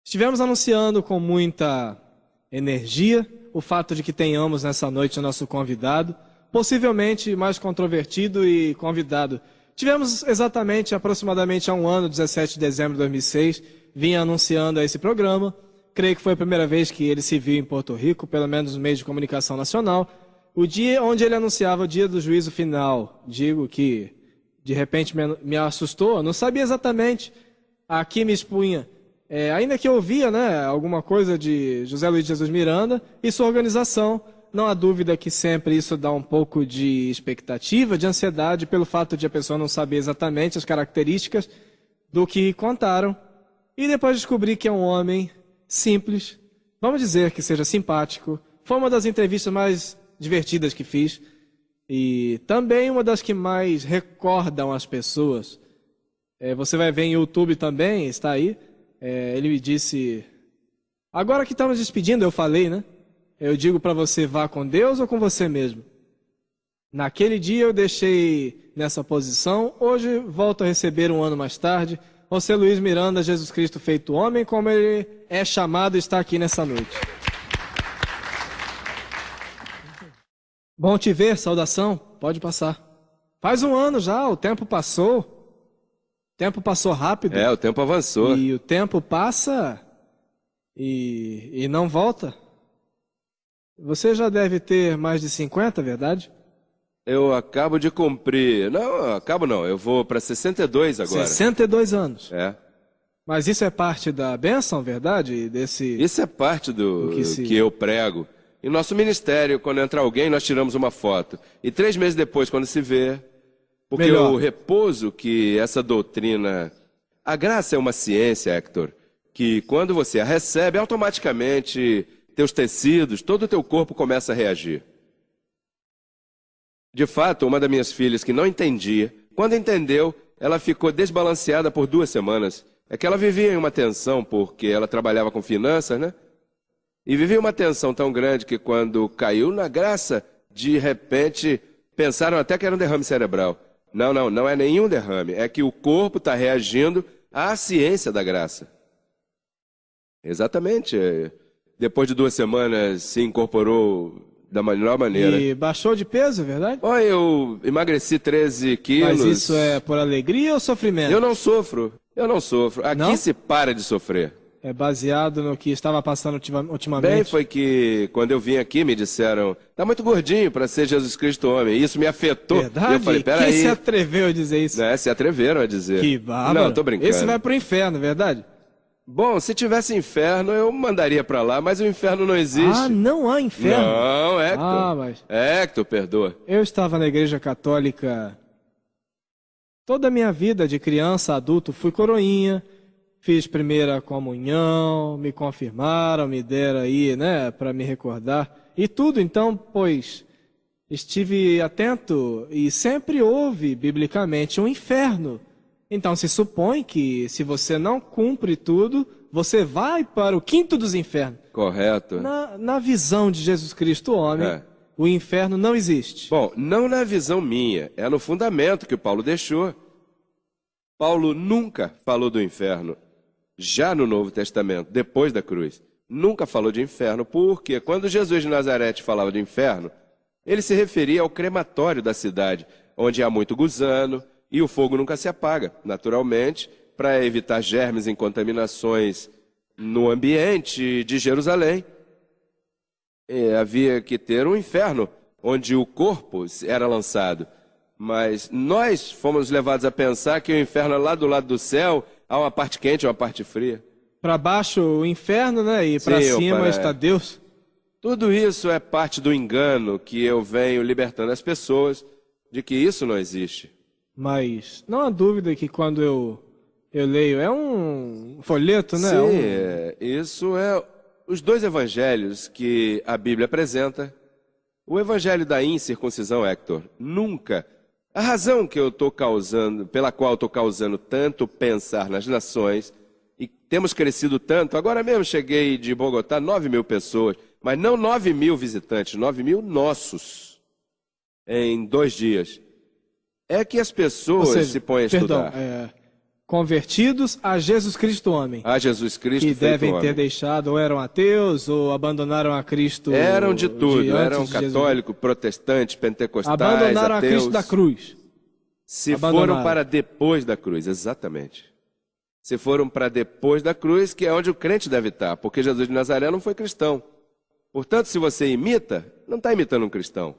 Estivemos anunciando com muita energia o fato de que tenhamos nessa noite o nosso convidado, possivelmente mais controvertido e convidado. Tivemos aproximadamente há um ano, 17 de dezembro de 2006, vinha anunciando esse programa. Creio que foi a primeira vez que ele se viu em Porto Rico, pelo menos no meio de comunicação nacional. O dia onde ele anunciava o dia do juízo final. Digo que, de repente, me assustou. Eu não sabia exatamente a que me expunha. Ainda que eu ouvia, alguma coisa de José Luiz de Jesus Miranda e sua organização, não há dúvida que sempre isso dá um pouco de expectativa, de ansiedade, pelo fato de a pessoa não saber exatamente as características do que contaram. E depois descobri que é um homem simples, vamos dizer que seja simpático. Foi uma das entrevistas mais divertidas que fiz e também uma das que mais recordam as pessoas. Você vai ver em YouTube também, está aí. Ele me disse, agora que estamos despedindo, eu falei, eu digo para você, vá com Deus ou com você mesmo? Naquele dia eu deixei nessa posição, hoje volto a receber um ano mais tarde, José Luiz Miranda, Jesus Cristo feito homem, como ele é chamado, está aqui nessa noite. Bom te ver, saudação, pode passar. Faz um ano já, o tempo passou. O tempo passou rápido. O tempo avançou. E o tempo passa e não volta. Você já deve ter mais de 50, verdade? Eu acabo de cumprir... Não, eu vou para 62 agora. 62 anos. É. Mas isso é parte da bênção, verdade? Isso é parte do que eu prego. Em nosso ministério, quando entra alguém, nós tiramos uma foto. E 3 meses depois, quando se vê... Porque Melhor. O repouso que essa doutrina... A graça é uma ciência, Hector, que quando você a recebe, automaticamente teus tecidos, todo o teu corpo começa a reagir. De fato, uma das minhas filhas que não entendia, quando entendeu, ela ficou desbalanceada por 2 semanas. É que ela vivia em uma tensão, porque ela trabalhava com finanças, E vivia uma tensão tão grande que quando caiu na graça, de repente, pensaram até que era um derrame cerebral. Não é nenhum derrame. É que o corpo está reagindo à ciência da graça. Exatamente. Depois de 2 semanas se incorporou da melhor maneira. E baixou de peso, é verdade? Eu emagreci 13 quilos. Mas isso é por alegria ou sofrimento? Eu não sofro. Aqui não? se para de sofrer. É baseado no que estava passando ultimamente? Bem, foi que quando eu vim aqui me disseram, tá muito gordinho para ser Jesus Cristo homem. Isso me afetou. Verdade? E eu falei, peraí. Quem se atreveu a dizer isso? Se atreveram a dizer. Que bárbaro. Não, tô brincando. Esse vai pro inferno, verdade? Bom, se tivesse inferno, eu mandaria para lá, mas o inferno não existe. Ah, não há inferno? Não, Hector. Mas... Hector, perdoa. Eu estava na igreja católica toda a minha vida, de criança a adulto, fui coroinha. Fiz primeira comunhão, me confirmaram, me deram aí, para me recordar. E tudo, então, pois, estive atento e sempre houve, biblicamente, um inferno. Então, se supõe que se você não cumpre tudo, você vai para o quinto dos infernos. Correto. Na visão de Jesus Cristo, homem, o inferno não existe. Bom, não na visão minha, é no fundamento que Paulo deixou. Paulo nunca falou do inferno. Já no Novo Testamento, depois da cruz, nunca falou de inferno, porque quando Jesus de Nazaré falava de inferno, ele se referia ao crematório da cidade, onde há muito gusano e o fogo nunca se apaga, naturalmente, para evitar germes e contaminações no ambiente de Jerusalém. Havia que ter um inferno, onde o corpo era lançado. Mas nós fomos levados a pensar que o inferno é lá do lado do céu. Há uma parte quente e uma parte fria. Para baixo o inferno, E para cima está Deus. Tudo isso é parte do engano que eu venho libertando as pessoas de que isso não existe. Mas não há dúvida que quando eu leio, é um folheto, Sim, isso é os 2 evangelhos que a Bíblia apresenta. O evangelho da incircuncisão, Hector, nunca... A razão que eu estou causando, pela qual estou causando tanto pensar nas nações, e temos crescido tanto, agora mesmo cheguei de Bogotá, 9.000 pessoas, mas não 9.000 visitantes, 9.000 nossos, em 2 dias. É que as pessoas se põem a estudar. convertidos a Jesus Cristo homem. A Jesus Cristo que feito devem ter homem. deixado, ou eram ateus, ou abandonaram a Cristo. Eram de tudo, eram antes de Jesus. católicos, protestantes, pentecostais, Abandonaram ateus. a Cristo da cruz. Se Abandonaram. foram para depois da cruz, exatamente. Se foram para depois da cruz, que é onde o crente deve estar, porque Jesus de Nazaré não foi cristão. Portanto, se você imita, não está imitando um cristão.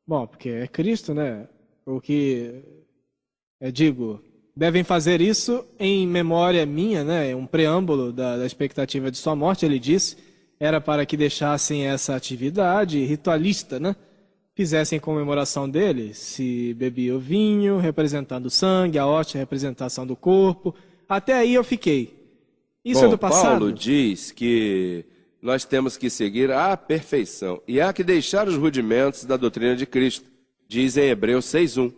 Bom, porque é Cristo, né? O que digo, devem fazer isso em memória minha, né? Um preâmbulo da expectativa de sua morte, ele disse, era para que deixassem essa atividade ritualista, né? Fizessem comemoração dele, se bebia o vinho, representando o sangue, a hóstia, a representação do corpo. Até aí eu fiquei. Isso é do passado? Paulo diz que nós temos que seguir a perfeição e há que deixar os rudimentos da doutrina de Cristo, diz em Hebreus 6:1.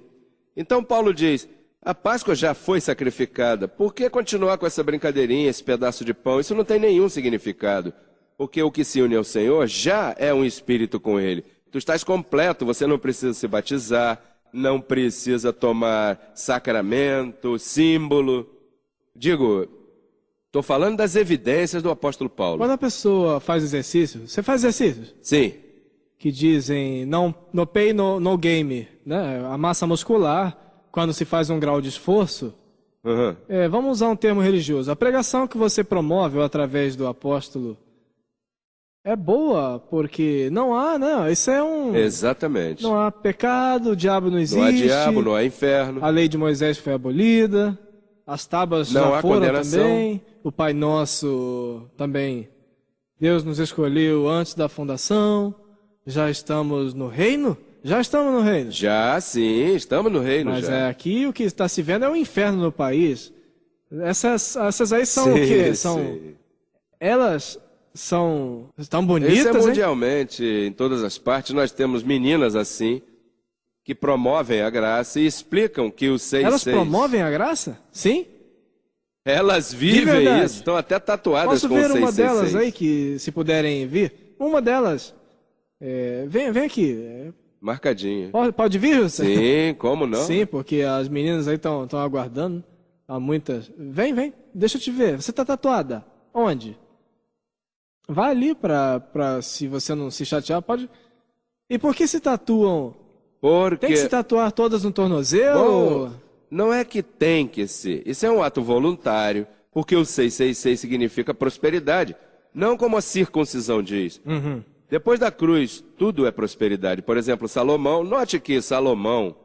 Então Paulo diz, a Páscoa já foi sacrificada, por que continuar com essa brincadeirinha, esse pedaço de pão? Isso não tem nenhum significado, porque o que se une ao Senhor já é um espírito com Ele. Tu estás completo, você não precisa se batizar, não precisa tomar sacramento, símbolo. Digo, estou falando das evidências do apóstolo Paulo. Quando a pessoa faz exercício, você faz exercícios? Sim. Que dizem não, no pay, no game, né? A massa muscular, quando se faz um grau de esforço, vamos usar um termo religioso. A pregação que você promove através do apóstolo é boa, porque não há, né? Isso é um... Exatamente. Não há pecado, o diabo não existe. Não há diabo, não há inferno. A lei de Moisés foi abolida, as tábuas Não já há foram condenação. também, o Pai Nosso também. Deus nos escolheu antes da fundação, já estamos no reino? Já estamos no reino. Já, sim, estamos no reino. Mas já. aqui o que está se vendo é o inferno no país. Essas aí são Sim, o quê? São, sim. Elas estão bonitas, Isso é hein? mundialmente, em todas as partes, nós temos meninas assim, que promovem a graça e explicam que os 6:6... Elas promovem a graça? Sim? Elas De vivem verdade. isso, estão até tatuadas Posso com ver uma 666. delas aí, que se puderem vir? Uma delas. Vem aqui. Marcadinho. Pode vir, José? Sim, como não? Sim, porque as meninas aí estão aguardando. Há muitas. Vem. Deixa eu te ver. Você está tatuada? Onde? Vai ali se você não se chatear, pode... E por que se tatuam? Porque... Tem que se tatuar todas no tornozelo? Bom, não é que tem que ser. Isso é um ato voluntário, porque o 666 significa prosperidade, não como a circuncisão diz. Uhum. Depois da cruz, tudo é prosperidade. Por exemplo, Salomão, note que Salomão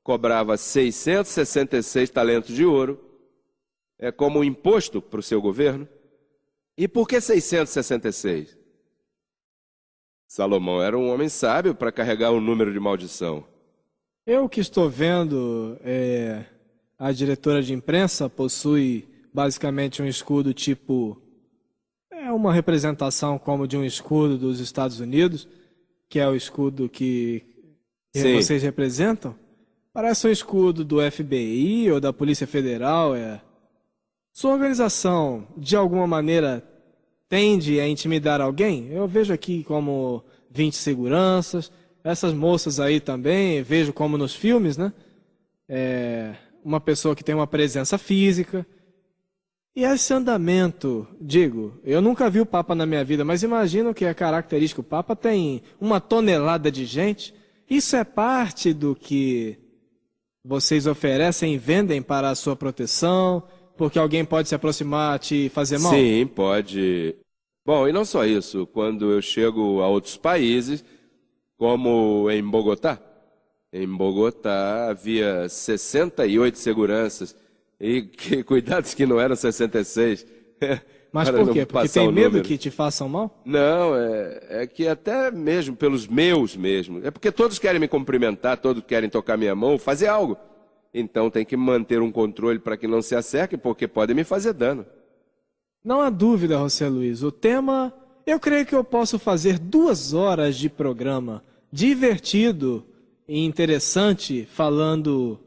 cobrava 666 talentos de ouro, como um imposto para o seu governo. E por que 666? Salomão era um homem sábio para carregar um número de maldição. Eu que estou vendo, a diretora de imprensa possui basicamente um escudo tipo... É uma representação como de um escudo dos Estados Unidos, que é o escudo que vocês representam. Parece um escudo do FBI ou da Polícia Federal. Sua organização, de alguma maneira, tende a intimidar alguém? Eu vejo aqui como 20 seguranças. Essas moças aí também, vejo como nos filmes, né? Uma pessoa que tem uma presença física. E esse andamento, digo, eu nunca vi o Papa na minha vida, mas imagino que é característico. O Papa tem 1 tonelada de gente. Isso é parte do que vocês oferecem e vendem para a sua proteção, porque alguém pode se aproximar e te fazer mal? Sim, pode. Bom, e não só isso. Quando eu chego a outros países, como em Bogotá. Em Bogotá havia 68 seguranças. E cuidados que não eram 66. Mas por quê? Porque tem medo que te façam mal? Não, é que até mesmo pelos meus mesmo. É porque todos querem me cumprimentar, todos querem tocar minha mão, fazer algo. Então tem que manter um controle para que não se acerque, porque podem me fazer dano. Não há dúvida, José Luiz. O tema, eu creio que eu posso fazer 2 horas de programa divertido e interessante falando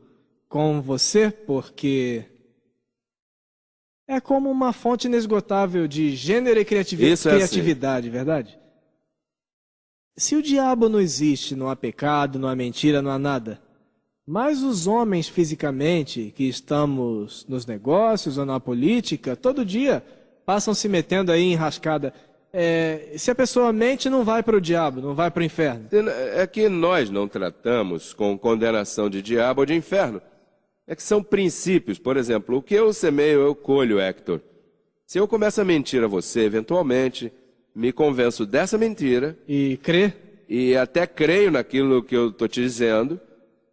com você, porque é como uma fonte inesgotável de gênero e criatividade, verdade? Se o diabo não existe, não há pecado, não há mentira, não há nada, Mas os homens fisicamente, que estamos nos negócios ou na política, todo dia passam se metendo aí em enrascada. Se a pessoa mente, não vai para o diabo, não vai para o inferno. É que nós não tratamos com condenação de diabo ou de inferno. É que são princípios. Por exemplo, o que eu semeio, eu colho, Hector. Se eu começo a mentir a você, eventualmente, me convenço dessa mentira. E crê. E até creio naquilo que eu estou te dizendo.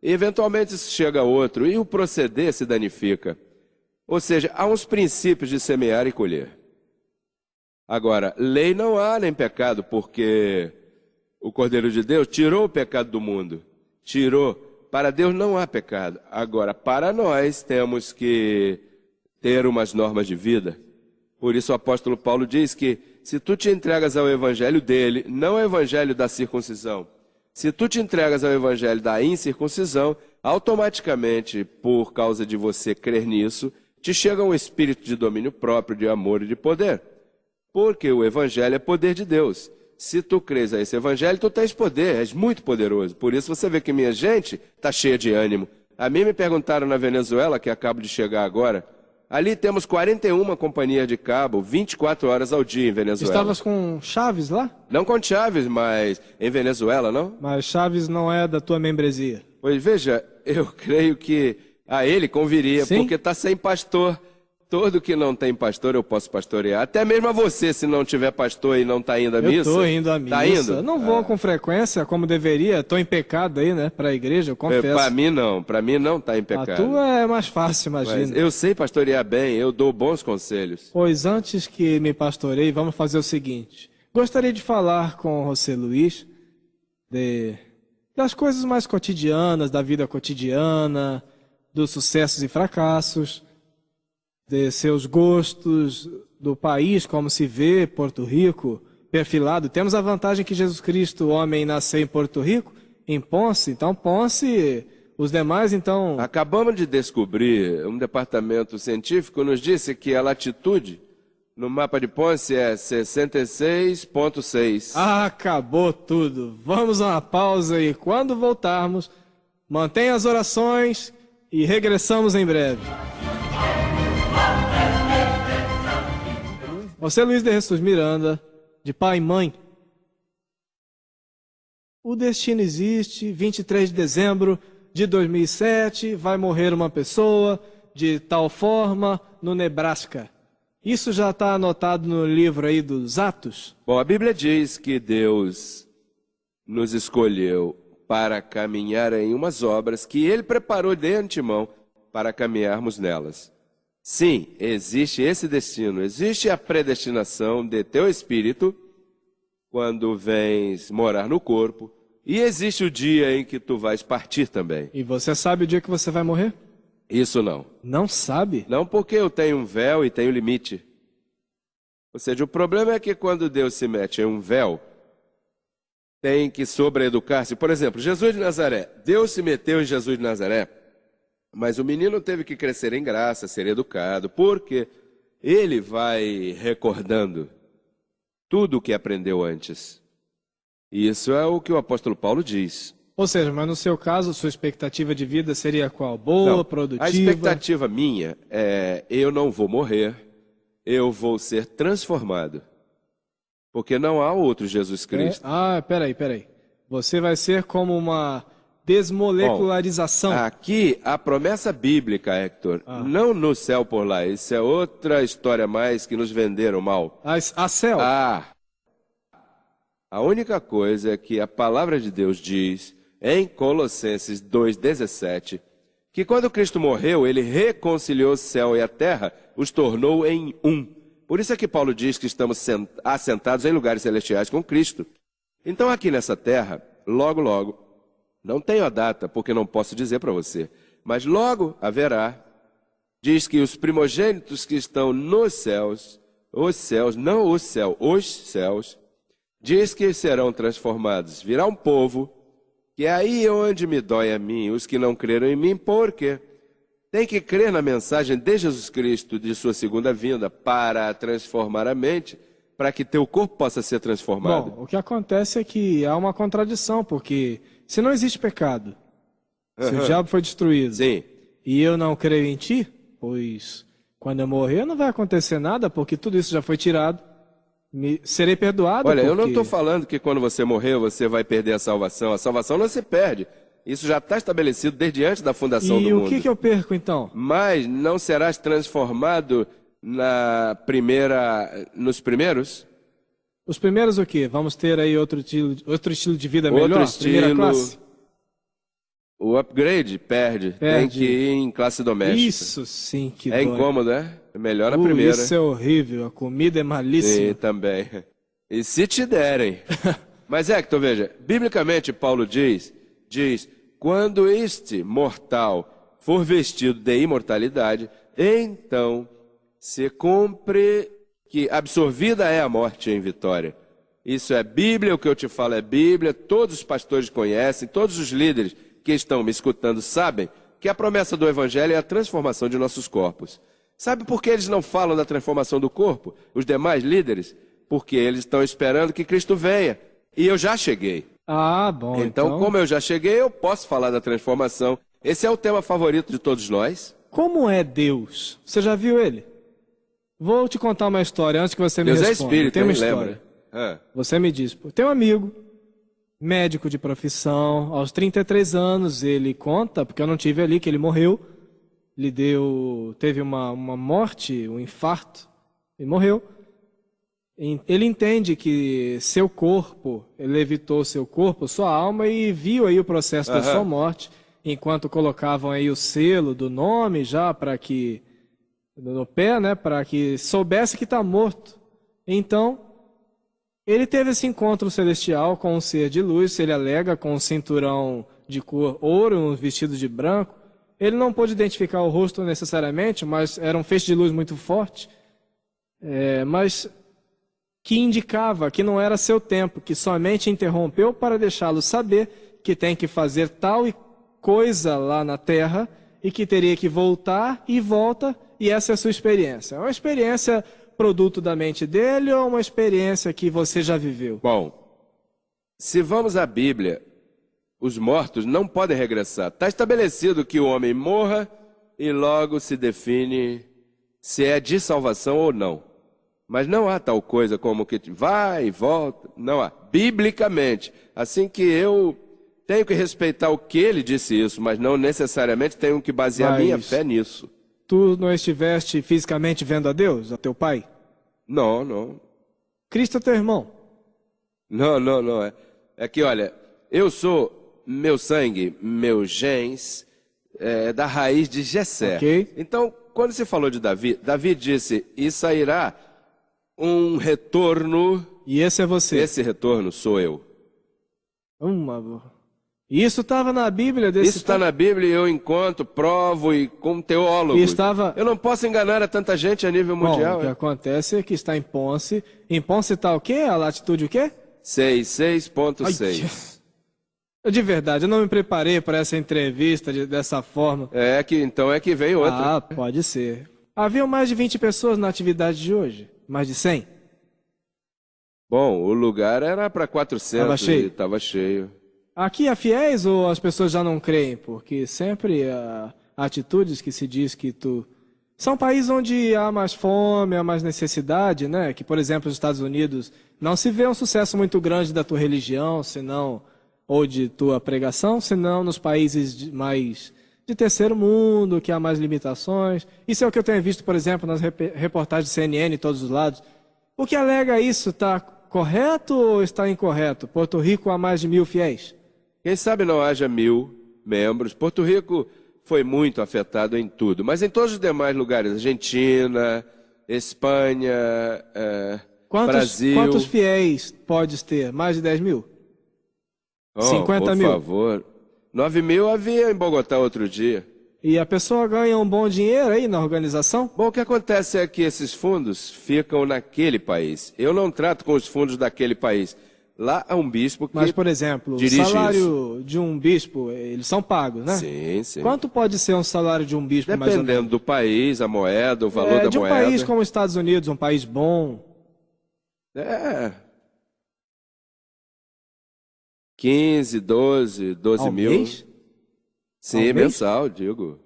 E eventualmente chega outro e o proceder se danifica. Ou seja, há uns princípios de semear e colher. Agora, lei não há nem pecado, porque o Cordeiro de Deus tirou o pecado do mundo. Tirou. Para Deus não há pecado. Agora, para nós temos que ter umas normas de vida. Por isso o apóstolo Paulo diz que se tu te entregas ao evangelho dele, não ao evangelho da circuncisão, se tu te entregas ao evangelho da incircuncisão, automaticamente, por causa de você crer nisso, te chega um espírito de domínio próprio, de amor e de poder. Porque o evangelho é poder de Deus. Se tu crês a esse evangelho, tu tens poder, és muito poderoso. Por isso você vê que minha gente está cheia de ânimo. A mim me perguntaram na Venezuela, que acabo de chegar agora, ali temos 41 companhias de cabo, 24 horas ao dia em Venezuela. Estavas com Chaves lá? Não com Chaves, mas em Venezuela, não? Mas Chaves não é da tua membresia. Pois veja, eu creio que a ele conviria, Sim? porque está sem pastor. Todo que não tem pastor eu posso pastorear. Até mesmo a você, se não tiver pastor e não está indo à missa. Eu estou indo à missa. Tá indo? Não vou com frequência, como deveria. Estou em pecado aí, né? Para a igreja, eu confesso. Para mim não está em pecado. A tua é mais fácil, imagina. Mas eu sei pastorear bem, eu dou bons conselhos. Pois antes que me pastoreie, vamos fazer o seguinte. Gostaria de falar com o José Luiz das coisas mais cotidianas, da vida cotidiana, dos sucessos e fracassos, de seus gostos, do país, como se vê Porto Rico, perfilado. Temos a vantagem que Jesus Cristo, o homem, nasceu em Porto Rico, em Ponce. Então, Ponce, os demais, então... Acabamos de descobrir, um departamento científico nos disse que a latitude no mapa de Ponce é 66,6. Acabou tudo. Vamos a uma pausa e quando voltarmos, mantenha as orações e regressamos em breve. José Luiz de Jesus Miranda, de pai e mãe. O destino existe, 23 de dezembro de 2007, vai morrer uma pessoa de tal forma no Nebraska. Isso já está anotado no livro aí dos Atos? Bom, a Bíblia diz que Deus nos escolheu para caminhar em umas obras que Ele preparou de antemão para caminharmos nelas. Sim, existe esse destino, existe a predestinação de teu espírito quando vens morar no corpo e existe o dia em que tu vais partir também. E você sabe o dia que você vai morrer? Isso não. Não sabe? Não, porque eu tenho um véu e tenho limite. Ou seja, o problema é que quando Deus se mete em um véu, tem que sobreeducar-se. Por exemplo, Jesus de Nazaré. Deus se meteu em Jesus de Nazaré, mas o menino teve que crescer em graça, ser educado, porque ele vai recordando tudo o que aprendeu antes. E isso é o que o apóstolo Paulo diz. Ou seja, mas no seu caso, sua expectativa de vida seria qual? Boa, Não, produtiva? a expectativa minha é, eu não vou morrer, eu vou ser transformado. Porque não há outro Jesus Cristo. Peraí. Você vai ser como uma desmolecularização. Bom, aqui, a promessa bíblica, Hector, não no céu por lá. Isso é outra história mais que nos venderam mal. A céu? A única coisa é que a palavra de Deus diz, em Colossenses 2,17, que quando Cristo morreu, ele reconciliou o céu e a terra, os tornou em um. Por isso é que Paulo diz que estamos assentados em lugares celestiais com Cristo. Então aqui nessa terra, logo, não tenho a data, porque não posso dizer para você, mas logo haverá, diz que os primogênitos que estão nos céus, os céus, diz que serão transformados. Virá um povo, que é aí onde me dói a mim, os que não creram em mim, porque tem que crer na mensagem de Jesus Cristo, de sua segunda vinda, para transformar a mente, para que teu corpo possa ser transformado. Bom, o que acontece é que há uma contradição, porque se não existe pecado, Se o diabo foi destruído Sim. e eu não creio em ti, pois quando eu morrer não vai acontecer nada, porque tudo isso já foi tirado. Serei perdoado. Olha, eu não porque... estou falando que quando você morrer você vai perder a salvação. A salvação não se perde. Isso já está estabelecido desde antes da fundação do mundo. E o que eu perco então? Mas não serás transformado nos primeiros? Os primeiros o quê? Vamos ter aí outro estilo de vida melhor? Outro estilo. Primeira classe? O upgrade perde. Tem que ir em classe doméstica. Isso sim que é dói. incômodo, é? É melhor a primeira. Isso é horrível. A comida é malíssima. Sim, também. E se te derem. Mas Hector, veja, biblicamente Paulo diz, quando este mortal for vestido de imortalidade, então se cumpre que absorvida é a morte em vitória. Isso é Bíblia, o que eu te falo é Bíblia, todos os pastores conhecem, todos os líderes que estão me escutando sabem que a promessa do Evangelho é a transformação de nossos corpos. Sabe por que eles não falam da transformação do corpo? Os demais líderes? Porque eles estão esperando que Cristo venha. E eu já cheguei. Ah, bom. Então, como eu já cheguei, eu posso falar da transformação. Esse é o tema favorito de todos nós. Como é Deus? Você já viu ele? Vou te contar uma história antes que você me responda. Deus é espírito, tem uma história. Você me diz. Tem um amigo, médico de profissão, aos 33 anos, ele conta, porque eu não tive ali, que ele morreu. Teve uma morte, um infarto, e morreu. Ele entende que seu corpo, ele evitou seu corpo, sua alma, e viu aí o processo da sua morte, enquanto colocavam aí o selo do nome já no pé, né, para que soubesse que está morto. Então, ele teve esse encontro celestial com um ser de luz, ele alega, com um cinturão de cor ouro, um vestido de branco. Ele não pôde identificar o rosto necessariamente, mas era um feixe de luz muito forte. Mas que indicava que não era seu tempo, que somente interrompeu para deixá-lo saber que tem que fazer tal coisa lá na terra e que teria que voltar e volta, e essa é a sua experiência. É uma experiência produto da mente dele ou uma experiência que você já viveu? Bom, se vamos à Bíblia, os mortos não podem regressar. Está estabelecido que o homem morra e logo se define se é de salvação ou não. Mas não há tal coisa como que vai e volta. Não há. Biblicamente. Assim que eu tenho que respeitar o que ele disse isso, mas não necessariamente tenho que basear a minha fé nisso. Tu não estiveste fisicamente vendo a Deus, a teu pai? Não. Cristo é teu irmão? Não. É que, olha, eu sou, meu sangue, meus genes, da raiz de Jessé. Okay. Então, quando se falou de Davi disse, e sairá um retorno. E esse é você. Esse retorno sou eu. E isso estava na Bíblia? Isso está na Bíblia e eu encontro, provo e com teólogos. Eu não posso enganar a tanta gente a nível mundial. O que acontece é que está em Ponce. Em Ponce está o quê? A latitude o quê? 6,6. De verdade, eu não me preparei para essa entrevista dessa forma. Então é que vem outra. Ah, pode ser. Havia mais de 20 pessoas na atividade de hoje? Mais de 100? Bom, o lugar era para 400. Estava cheio? Estava cheio. Aqui há fiéis ou as pessoas já não creem? Porque sempre há atitudes que se diz que são países onde há mais fome, há mais necessidade, né? Que, por exemplo, os Estados Unidos não se vê um sucesso muito grande da tua religião, senão, ou de tua pregação, senão nos países mais de terceiro mundo, que há mais limitações. Isso é o que eu tenho visto, por exemplo, nas reportagens de CNN em todos os lados. O que alega isso está correto ou está incorreto? Porto Rico há mais de 1.000 fiéis. Quem sabe não haja 1.000 membros. Porto Rico foi muito afetado em tudo, mas em todos os demais lugares, Argentina, Espanha, Brasil. Quantos fiéis podes ter? Mais de 10.000? 50 mil? Por favor. 9.000 havia em Bogotá outro dia. E a pessoa ganha um bom dinheiro aí na organização? Bom, o que acontece é que esses fundos ficam naquele país. Eu não trato com os fundos daquele país. Lá há um bispo que Mas, por exemplo, o salário de um bispo, eles são pagos, né? Sim. Quanto pode ser um salário de um bispo, mais ou menos? Dependendo do país, a moeda, o valor da moeda. De um país como os Estados Unidos, um país bom. 15, 12 ao mil. Mês? Sim, Talvez. mensal, digo.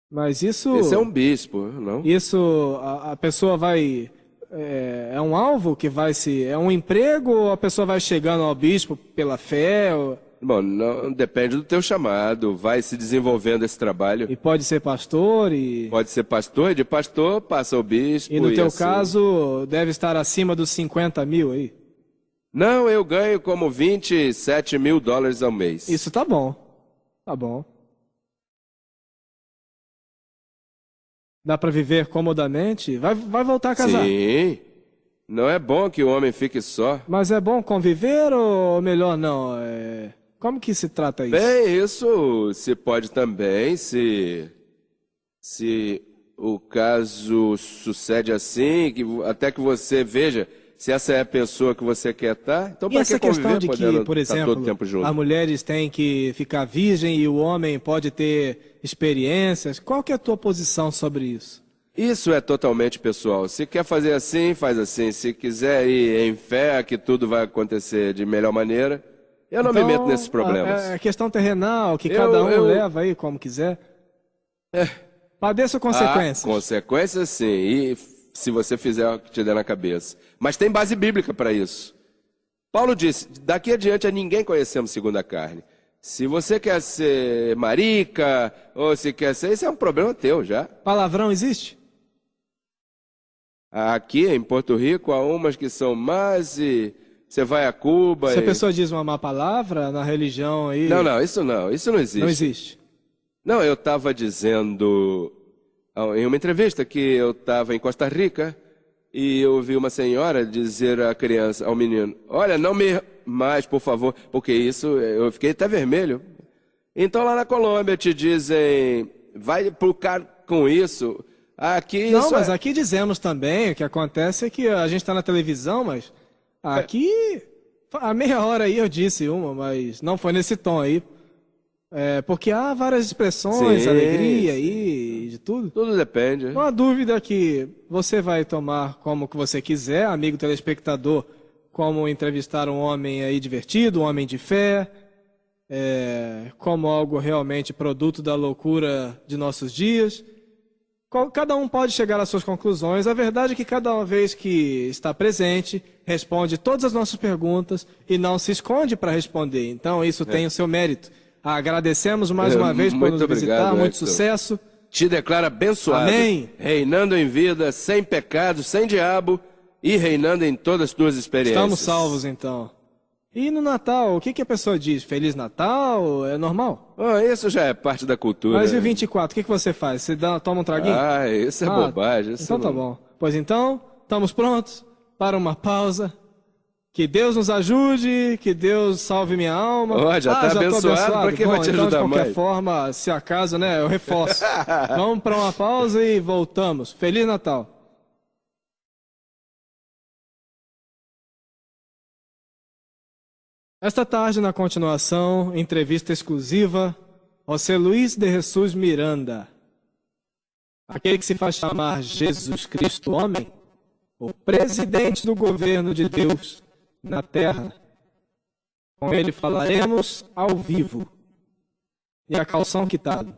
Mas isso... Esse é um bispo, não? Isso, a pessoa vai... É um alvo que vai se... É um emprego ou a pessoa vai chegando ao bispo pela fé? Bom, não, depende do teu chamado. Vai se desenvolvendo esse trabalho. E pode ser pastor e... Pode ser pastor, de pastor passa ao bispo. E no teu assim. caso, deve estar acima dos 50 mil aí. Não, eu ganho como $27 mil ao mês. Isso tá bom. Tá bom. Dá para viver comodamente? Vai voltar a casar. Sim. Não é bom que o homem fique só. Mas é bom conviver ou melhor não? Como que se trata isso? Bem, isso se pode também, se o caso sucede assim, até que você veja se essa é a pessoa que você quer estar. Então, E para essa que conviver questão de podendo que, por estar exemplo, todo tempo junto? as mulheres têm que ficar virgem e o homem pode ter experiências, qual que é a tua posição sobre isso? Isso é totalmente pessoal. Se quer fazer assim, faz assim. Se quiser ir em fé que tudo vai acontecer de melhor maneira, eu não me meto nesses problemas. É questão terrenal, que cada um leva aí como quiser. Padeça consequências. Consequências, sim. E se você fizer o que te der na cabeça. Mas tem base bíblica para isso. Paulo disse, daqui adiante a ninguém conhecemos segundo a carne. Se você quer ser marica, ou se quer ser... Isso é um problema teu já. Palavrão existe? Aqui em Porto Rico há umas que são más e você vai a Cuba... Se a pessoa diz uma má palavra na religião aí... Não, isso não existe. Não existe. Não, eu estava dizendo... Em uma entrevista que eu estava em Costa Rica e eu ouvi uma senhora dizer à criança, ao menino, olha, não me mais, por favor, porque isso, eu fiquei até vermelho. Então lá na Colômbia te dizem, vai pro cara com isso. Aqui não, isso mas aqui dizemos também, o que acontece é que a gente está na televisão, mas aqui, há meia hora aí eu disse uma, mas não foi nesse tom aí. Porque há várias expressões, sim, alegria sim. aí, de tudo. Tudo depende. Não há dúvida que você vai tomar como que você quiser, amigo telespectador, como entrevistar um homem aí divertido, um homem de fé, como algo realmente produto da loucura de nossos dias. Cada um pode chegar às suas conclusões. A verdade é que cada vez que está presente, responde todas as nossas perguntas e não se esconde para responder. Então isso tem o seu mérito. Agradecemos mais uma vez por nos visitar, muito sucesso. Te declaro abençoado, amém. Reinando em vida, sem pecado, sem diabo e reinando em todas as tuas experiências. Estamos salvos então. E no Natal, o que a pessoa diz? Feliz Natal? É normal? Isso já é parte da cultura. Mas e o 24, o que você faz? Você toma um traguinho? Isso é bobagem. Isso então tá bom. Pois então, estamos prontos para uma pausa. Que Deus nos ajude, que Deus salve minha alma. Já está abençoado, para que vai te ajudar então, de qualquer mais? forma, se acaso, né, eu reforço. Vamos para uma pausa e voltamos. Feliz Natal. Esta tarde, na continuação, entrevista exclusiva, José Luiz de Jesus Miranda. Aquele que se faz chamar Jesus Cristo Homem, o presidente do governo de Deus na terra. Com ele falaremos ao vivo. E a calção quitada.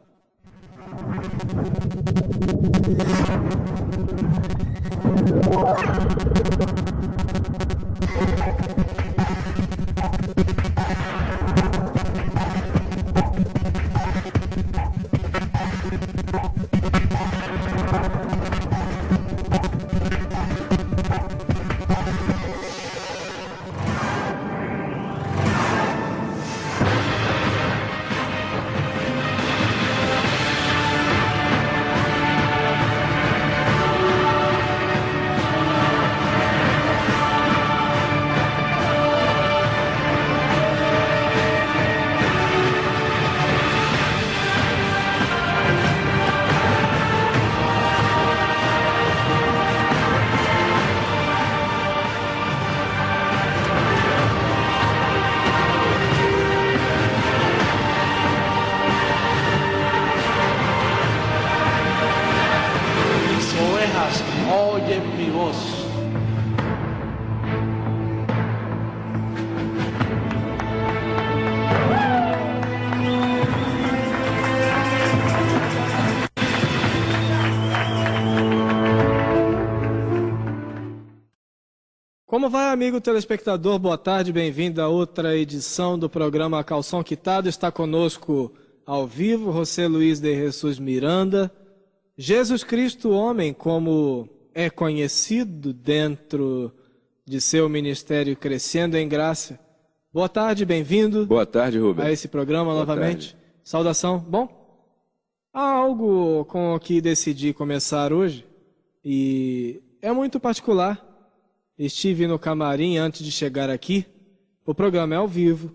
Oyen mi voz. Como vai, amigo telespectador? Boa tarde, bem-vindo a outra edição do programa Calção Quitado. Está conosco ao vivo José Luiz de Jesus Miranda. Jesus Cristo Homem, como é conhecido dentro de seu ministério Crescendo em Graça. Boa tarde, bem-vindo. Boa tarde, Rubem. A esse programa Boa novamente. tarde. Saudação. Bom, há algo com o que decidi começar hoje e é muito particular. Estive no camarim antes de chegar aqui. O programa é ao vivo.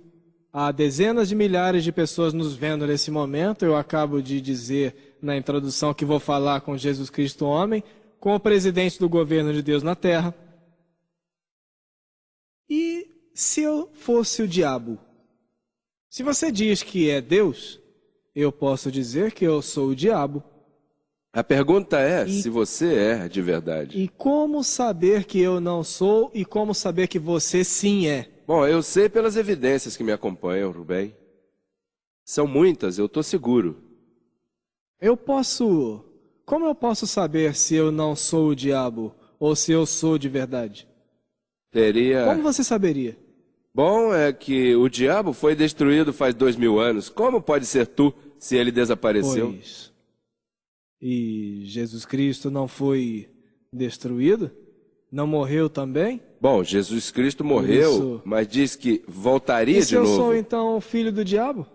Há dezenas de milhares de pessoas nos vendo nesse momento. Eu acabo de dizer na introdução que vou falar com Jesus Cristo Homem, com o presidente do governo de Deus na Terra. E se eu fosse o diabo? Se você diz que é Deus, eu posso dizer que eu sou o diabo. A pergunta é se você é de verdade. E como saber que eu não sou e como saber que você sim é? Bom, eu sei pelas evidências que me acompanham, Rubem. São muitas, eu estou seguro. Como eu posso saber se eu não sou o diabo ou se eu sou de verdade? Como você saberia? Bom, é que o diabo foi destruído faz 2000 anos. Como pode ser tu se ele desapareceu? Pois. E Jesus Cristo não foi destruído? Não morreu também? Bom, Jesus Cristo morreu, mas diz que voltaria de novo. E se eu sou então filho do diabo?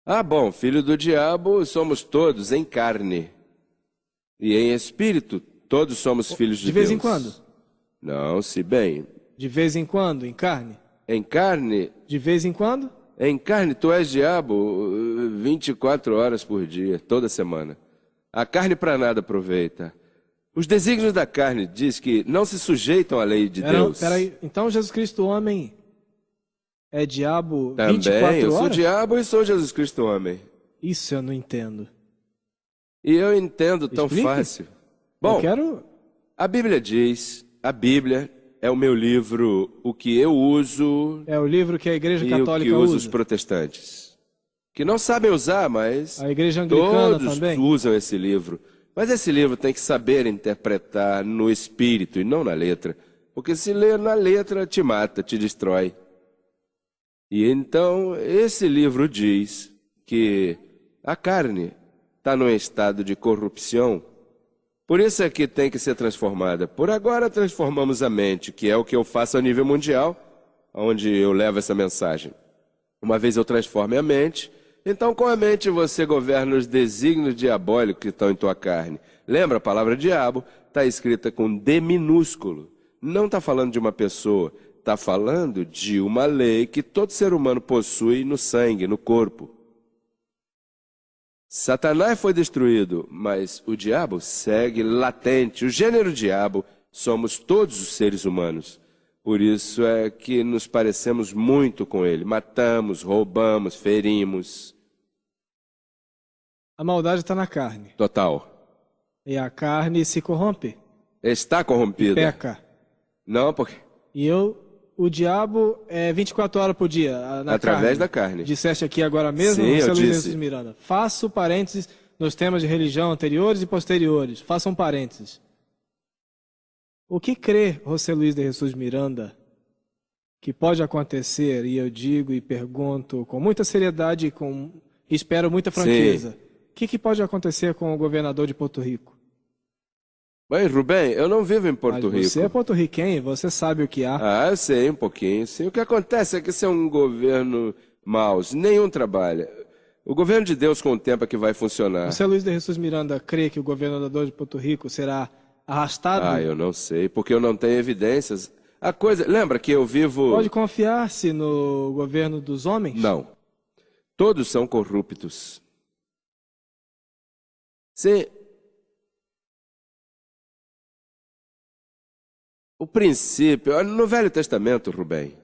Ah, bom, filho do diabo somos todos em carne. E em espírito, todos somos filhos de Deus. De vez em quando? Não, se bem. De vez em quando, em carne? Em carne? De vez em quando? Em carne, tu és diabo 24 horas por dia, toda semana. A carne para nada aproveita. Os desígnios da carne diz que não se sujeitam à lei de Deus. Peraí, então Jesus Cristo homem é diabo também, 24 horas? Eu sou diabo e sou Jesus Cristo homem. Isso eu não entendo. E eu entendo tão Explique. fácil. Bom, a Bíblia diz, a Bíblia é o meu livro, o que eu uso... É o livro que a Igreja Católica usa. E o que usa. os protestantes. Que não sabem usar, mas a Igreja Anglicana todos também usam esse livro. Mas esse livro tem que saber interpretar no espírito e não na letra. Porque se ler na letra, te mata, te destrói. E então, esse livro diz que a carne está num estado de corrupção. Por isso é que tem que ser transformada. Por agora, transformamos a mente, que é o que eu faço a nível mundial, onde eu levo essa mensagem. Uma vez eu transforme a mente... Então, com a mente você governa os desígnios diabólicos que estão em tua carne. Lembra, a palavra diabo está escrita com D minúsculo. Não está falando de uma pessoa, está falando de uma lei que todo ser humano possui no sangue, no corpo. Satanás foi destruído, mas o diabo segue latente. O gênero diabo somos todos os seres humanos. Por isso é que nos parecemos muito com ele. Matamos, roubamos, ferimos. A maldade está na carne. Total. E a carne se corrompe. Está corrompida. E peca. Não, porque... E o diabo é 24 horas por dia na através carne. da carne. Disseste aqui agora mesmo, sim, eu Luiz disse. Miranda. Faço parênteses nos temas de religião anteriores e posteriores. Façam parênteses. O que crê José Luiz de Jesus Miranda que pode acontecer, e eu digo e pergunto com muita seriedade e espero muita franqueza, o que pode acontecer com o governador de Porto Rico? Bem, Rubem, eu não vivo em Porto Rico. Você é porto-riquenho, você sabe o que há. Ah, eu sei um pouquinho. Sim. O que acontece é que esse é um governo mau, nenhum trabalha. O governo de Deus com o tempo é que vai funcionar. José Luiz de Jesus Miranda crê que o governador de Porto Rico será arrastado? Ah, eu não sei, porque eu não tenho evidências. A coisa, lembra que eu vivo... Pode confiar-se no governo dos homens? Não. Todos são corruptos. O princípio, no Velho Testamento, Rubem,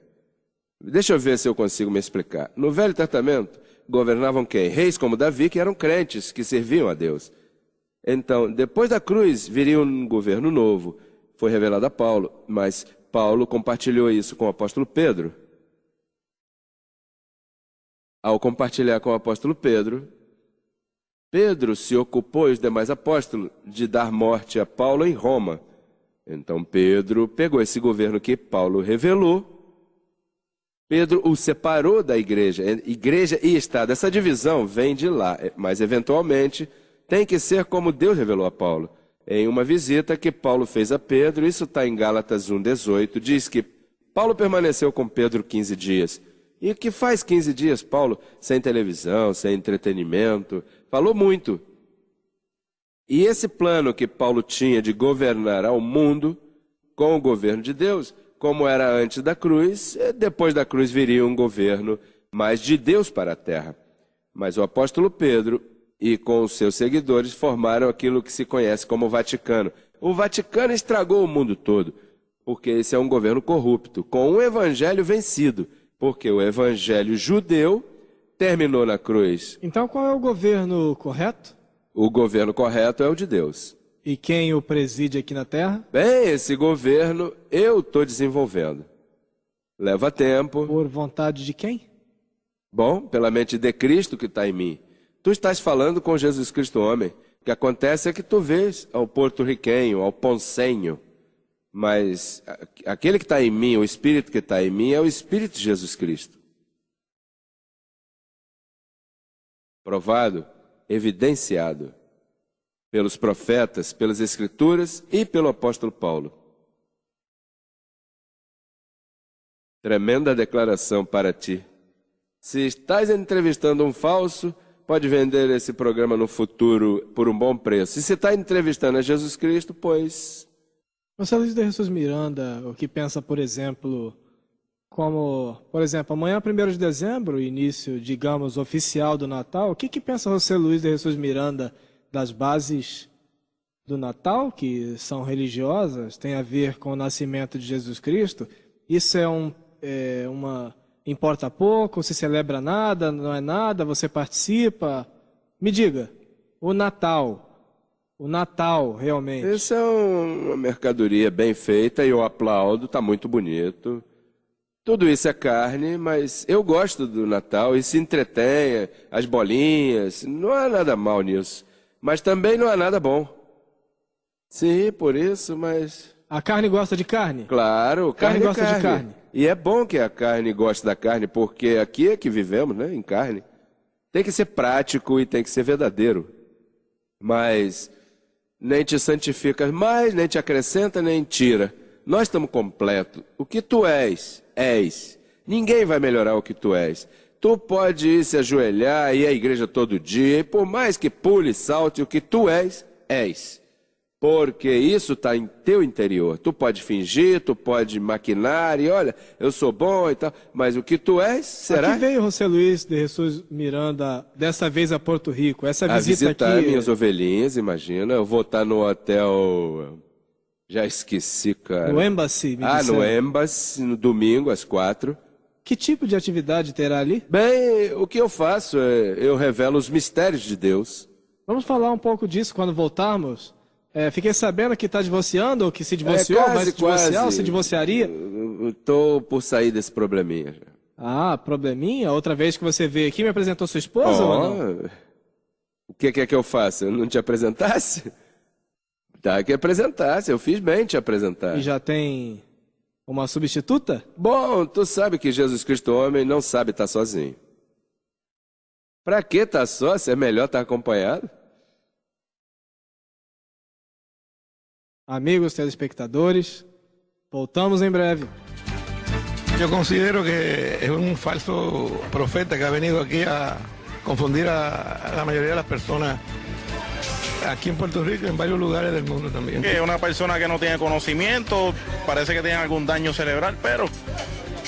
deixa eu ver se eu consigo me explicar. No Velho Testamento, governavam quem? Reis como Davi, que eram crentes, que serviam a Deus. Então, depois da cruz, viria um governo novo. Foi revelado a Paulo, mas Paulo compartilhou isso com o apóstolo Pedro. Ao compartilhar com o apóstolo Pedro, Pedro se ocupou, e os demais apóstolos, de dar morte a Paulo em Roma. Então Pedro pegou esse governo que Paulo revelou, Pedro o separou da igreja e Estado. Essa divisão vem de lá, mas eventualmente tem que ser como Deus revelou a Paulo. Em uma visita que Paulo fez a Pedro, isso está em Gálatas 1,18, diz que Paulo permaneceu com Pedro 15 dias. E o que faz 15 dias, Paulo? Sem televisão, sem entretenimento, falou muito. E esse plano que Paulo tinha de governar ao mundo com o governo de Deus, como era antes da cruz, depois da cruz viria um governo mais de Deus para a terra. Mas o apóstolo Pedro e com os seus seguidores formaram aquilo que se conhece como Vaticano. O Vaticano estragou o mundo todo, porque esse é um governo corrupto, com um evangelho vencido, porque o evangelho judeu terminou na cruz. Então qual é o governo correto? O governo correto é o de Deus. E quem o preside aqui na terra? Bem, esse governo eu estou desenvolvendo. Leva tempo. Por vontade de quem? Bom, pela mente de Cristo que está em mim. Tu estás falando com Jesus Cristo homem. O que acontece é que tu vês ao porto-riquenho, ao poncenho. Mas aquele que está em mim, o Espírito que está em mim, é o Espírito de Jesus Cristo. Provado, evidenciado pelos profetas, pelas Escrituras e pelo apóstolo Paulo. Tremenda declaração para ti. Se estás entrevistando um falso, pode vender esse programa no futuro por um bom preço. E se está entrevistando a Jesus Cristo, pois... José Luiz de Jesus Miranda, o que pensa, por exemplo, amanhã, 1º de dezembro, início, digamos, oficial do Natal, o que pensa José Luiz de Jesus Miranda das bases do Natal, que são religiosas, tem a ver com o nascimento de Jesus Cristo? Isso importa pouco, se celebra nada, não é nada, você participa? Me diga, o Natal, realmente. Isso é uma mercadoria bem feita e eu aplaudo, está muito bonito. Tudo isso é carne, mas eu gosto do Natal e se entretém, as bolinhas, não há nada mal nisso. Mas também não há nada bom. Sim, por isso, mas... A carne gosta de carne? Claro, carne gosta de carne. E é bom que a carne goste da carne, porque aqui é que vivemos, né, em carne. Tem que ser prático e tem que ser verdadeiro. Mas nem te santifica mais, nem te acrescenta, nem tira. Nós estamos completos. O que tu és, és. Ninguém vai melhorar o que tu és. Tu pode ir se ajoelhar, ir à igreja todo dia, e por mais que pule, salte, o que tu és, és. Porque isso está em teu interior. Tu pode fingir, tu pode maquinar, e olha, eu sou bom e tal, mas o que tu és, será? Aqui veio José Luiz de Jesus Miranda, dessa vez a Porto Rico. Essa visita visitar aqui... minhas ovelhinhas, imagina. Eu vou estar no hotel... Já esqueci, cara. No Embassy, me disseram. No Embassy, no domingo, às 4. Que tipo de atividade terá ali? Bem, o que eu faço é... Eu revelo os mistérios de Deus. Vamos falar um pouco disso quando voltarmos. Fiquei sabendo que está divorciando, ou que se divorciou, vai se divorciar, ou se divorciaria? Estou por sair desse probleminha. Ah, probleminha? Outra vez que você veio aqui, me apresentou sua esposa ou não? O que quer que eu faça? Eu não te apresentasse? Tá, que apresentasse, eu fiz bem te apresentar. E já tem uma substituta? Bom, tu sabe que Jesus Cristo homem não sabe estar sozinho. Pra que estar só, se é melhor estar acompanhado? Amigos telespectadores, voltamos em breve. Yo considero que es un falso profeta que ha venido aquí a confundir a la mayoría de las personas aquí en Puerto Rico y en varios lugares del mundo también. Es una persona que no tiene conocimiento, parece que tiene algún daño cerebral, pero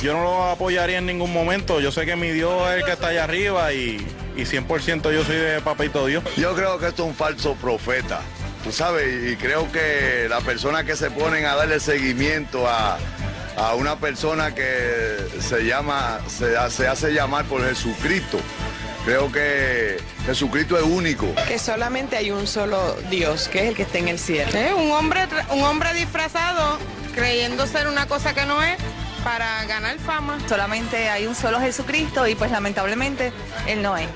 yo no lo apoyaría en ningún momento. Yo sé que mi Dios es el que está allá arriba y 100% yo soy de Papito Dios. Yo creo que esto es un falso profeta, tú sabes, y creo que las personas que se ponen a darle seguimiento a una persona que se hace llamar por Jesucristo, creo que Jesucristo es único. Que solamente hay un solo Dios, que es el que está en el cielo. Un hombre disfrazado, creyendo ser una cosa que no es, para ganar fama. Solamente hay un solo Jesucristo y pues lamentablemente Él no es.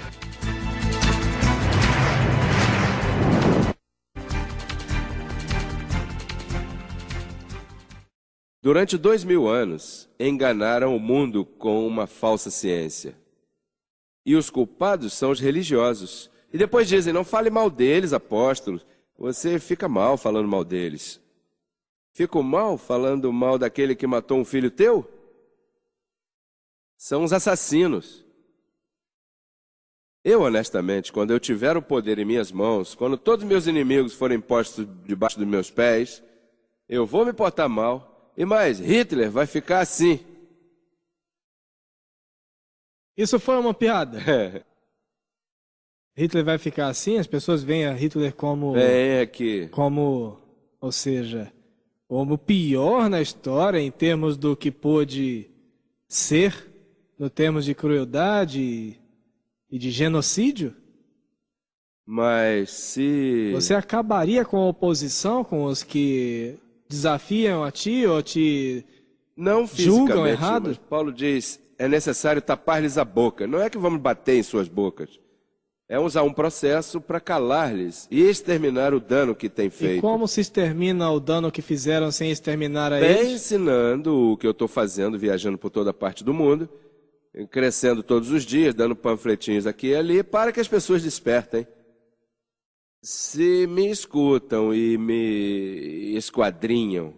Durante 2000 anos, enganaram o mundo com uma falsa ciência. E os culpados são os religiosos. E depois dizem, não fale mal deles, apóstolos. Você fica mal falando mal deles. Fico mal falando mal daquele que matou um filho teu? São os assassinos. Eu, honestamente, quando eu tiver o poder em minhas mãos, quando todos meus inimigos forem postos debaixo dos meus pés, eu vou me portar mal. E mais, Hitler vai ficar assim. Isso foi uma piada. Hitler vai ficar assim? As pessoas veem a Hitler como... ou seja, como o pior na história em termos do que pôde ser, no termos de crueldade e de genocídio? Mas se... Você acabaria com a oposição, com os que desafiam a ti ou te não julgam errado? Mas Paulo diz, é necessário tapar-lhes a boca. Não é que vamos bater em suas bocas. É usar um processo para calar-lhes e exterminar o dano que tem feito. E como se extermina o dano que fizeram sem exterminar a Bem eles? ensinando o que eu estou fazendo, viajando por toda parte do mundo, crescendo todos os dias, dando panfletinhos aqui e ali, para que as pessoas despertem. Se me escutam e me esquadrinham,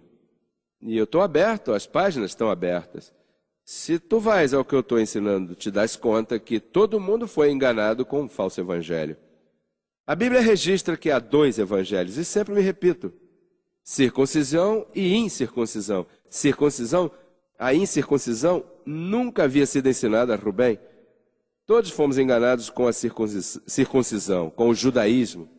e eu estou aberto, as páginas estão abertas. Se tu vais ao que eu estou ensinando, te das conta que todo mundo foi enganado com um falso evangelho. A Bíblia registra que há 2 evangelhos, e sempre me repito, circuncisão e incircuncisão. A incircuncisão nunca havia sido ensinada a Rubem. Todos fomos enganados com a circuncisão, com o judaísmo.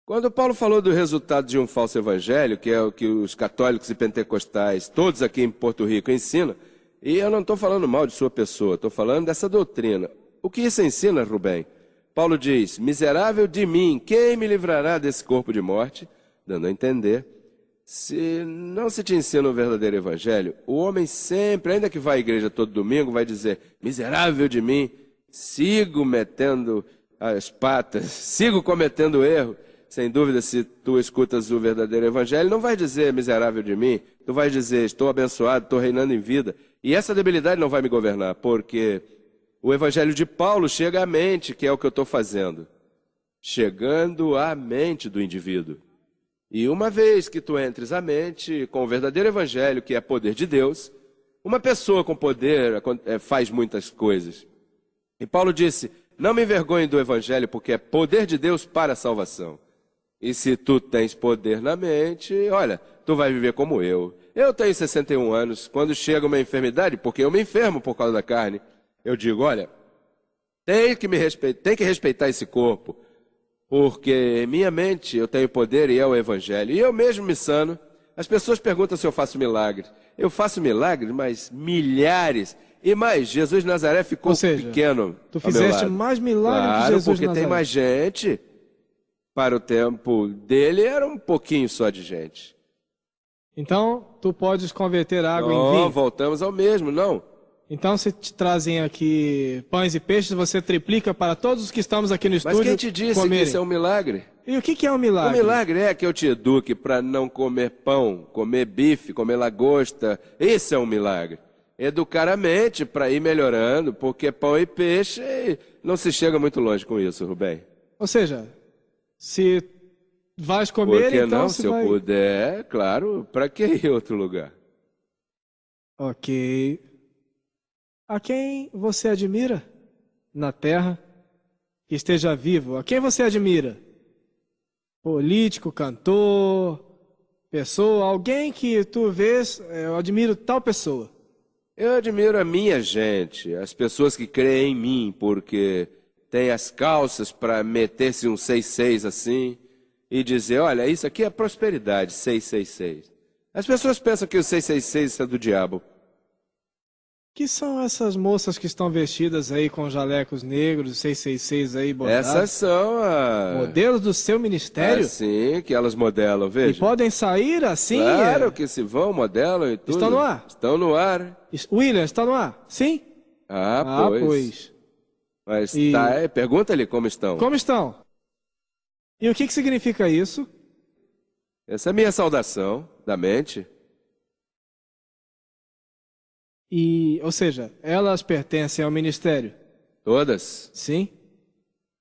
Quando Paulo falou do resultado de um falso evangelho, que é o que os católicos e pentecostais, todos aqui em Porto Rico, ensinam, e eu não estou falando mal de sua pessoa, estou falando dessa doutrina. O que isso ensina, Rubem? Paulo diz, miserável de mim, quem me livrará desse corpo de morte? Dando a entender, se não se te ensina o verdadeiro evangelho, o homem sempre, ainda que vá à igreja todo domingo, vai dizer, miserável de mim, sigo metendo as patas, sigo cometendo erro. Sem dúvida, se tu escutas o verdadeiro evangelho, não vai dizer miserável de mim, tu vais dizer estou abençoado, estou reinando em vida. E essa debilidade não vai me governar, porque o evangelho de Paulo chega à mente, que é o que eu estou fazendo. Chegando à mente do indivíduo. E uma vez que tu entres à mente com o verdadeiro evangelho, que é poder de Deus, uma pessoa com poder faz muitas coisas. E Paulo disse, não me envergonhe do evangelho, porque é poder de Deus para a salvação. E se tu tens poder na mente, olha, tu vai viver como eu. Eu tenho 61 anos, quando chega uma enfermidade, porque eu me enfermo por causa da carne, eu digo, olha, tem que respeitar esse corpo, porque minha mente eu tenho poder e é o evangelho. E eu mesmo me sano. As pessoas perguntam se eu faço milagre. Eu faço milagres, mas milhares. E mais, Jesus de Nazaré ficou pequeno. Tu fizeste mais milagres que Jesus de Nazaré. Porque tem mais gente. Para o tempo dele era um pouquinho só de gente. Então, tu podes converter água em vinho? Não, voltamos ao mesmo, não. Então, se te trazem aqui pães e peixes, você triplica para todos os que estamos aqui no estúdio. Mas quem te disse que isso é um milagre? E o que é um milagre? O milagre é que eu te eduque para não comer pão, comer bife, comer lagosta. Esse é um milagre. Educar a mente para ir melhorando, porque pão e peixe não se chega muito longe com isso, Rubem. Ou seja, se vais comer, porque então não, se se vai... eu puder, claro, para que ir a outro lugar? Ok. A quem você admira na Terra que esteja vivo? A quem você admira? Político, cantor, pessoa, alguém que tu vês, eu admiro tal pessoa. Eu admiro a minha gente, as pessoas que creem em mim, porque tem as calças para meter-se um 666 assim e dizer, olha, isso aqui é prosperidade, 666. As pessoas pensam que o 666 é do diabo. Que são essas moças que estão vestidas aí com jalecos negros, 666 aí bordados? Essas são modelos do seu ministério? Sim, que elas modelam, veja. E podem sair assim? Claro que se vão, modelam e tudo. Estão no ar? Estão no ar. William, está no ar? Sim? Pois. Mas pergunta-lhe como estão. Como estão? E o que significa isso? Essa é a minha saudação da mente. Ou seja, elas pertencem ao ministério? Todas. Sim.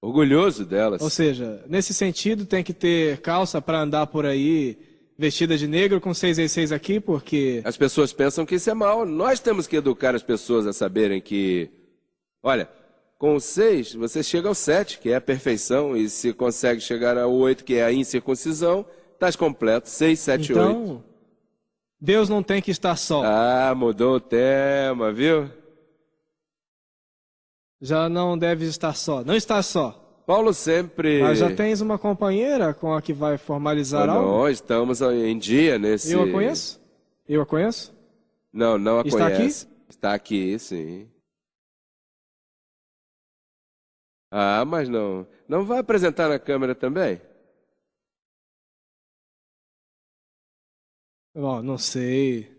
Orgulhoso delas. Ou seja, nesse sentido tem que ter calça para andar por aí vestida de negro com 666 aqui, porque... As pessoas pensam que isso é mal. Nós temos que educar as pessoas a saberem que... Olha, com o 6 você chega ao 7, que é a perfeição, e se consegue chegar ao 8, que é a incircuncisão, estás completo. 6, 7, 8. Então, Deus não tem que estar só. Ah, mudou o tema, viu? Já não deve estar só. Não está só. Paulo sempre... Mas já tens uma companheira com a que vai formalizar algo? Nós estamos em dia nesse... Eu a conheço? Eu a conheço? Não, não a Está conhece. aqui? Está aqui, sim. Ah, mas não. Não vai apresentar na câmera também? Oh, não sei.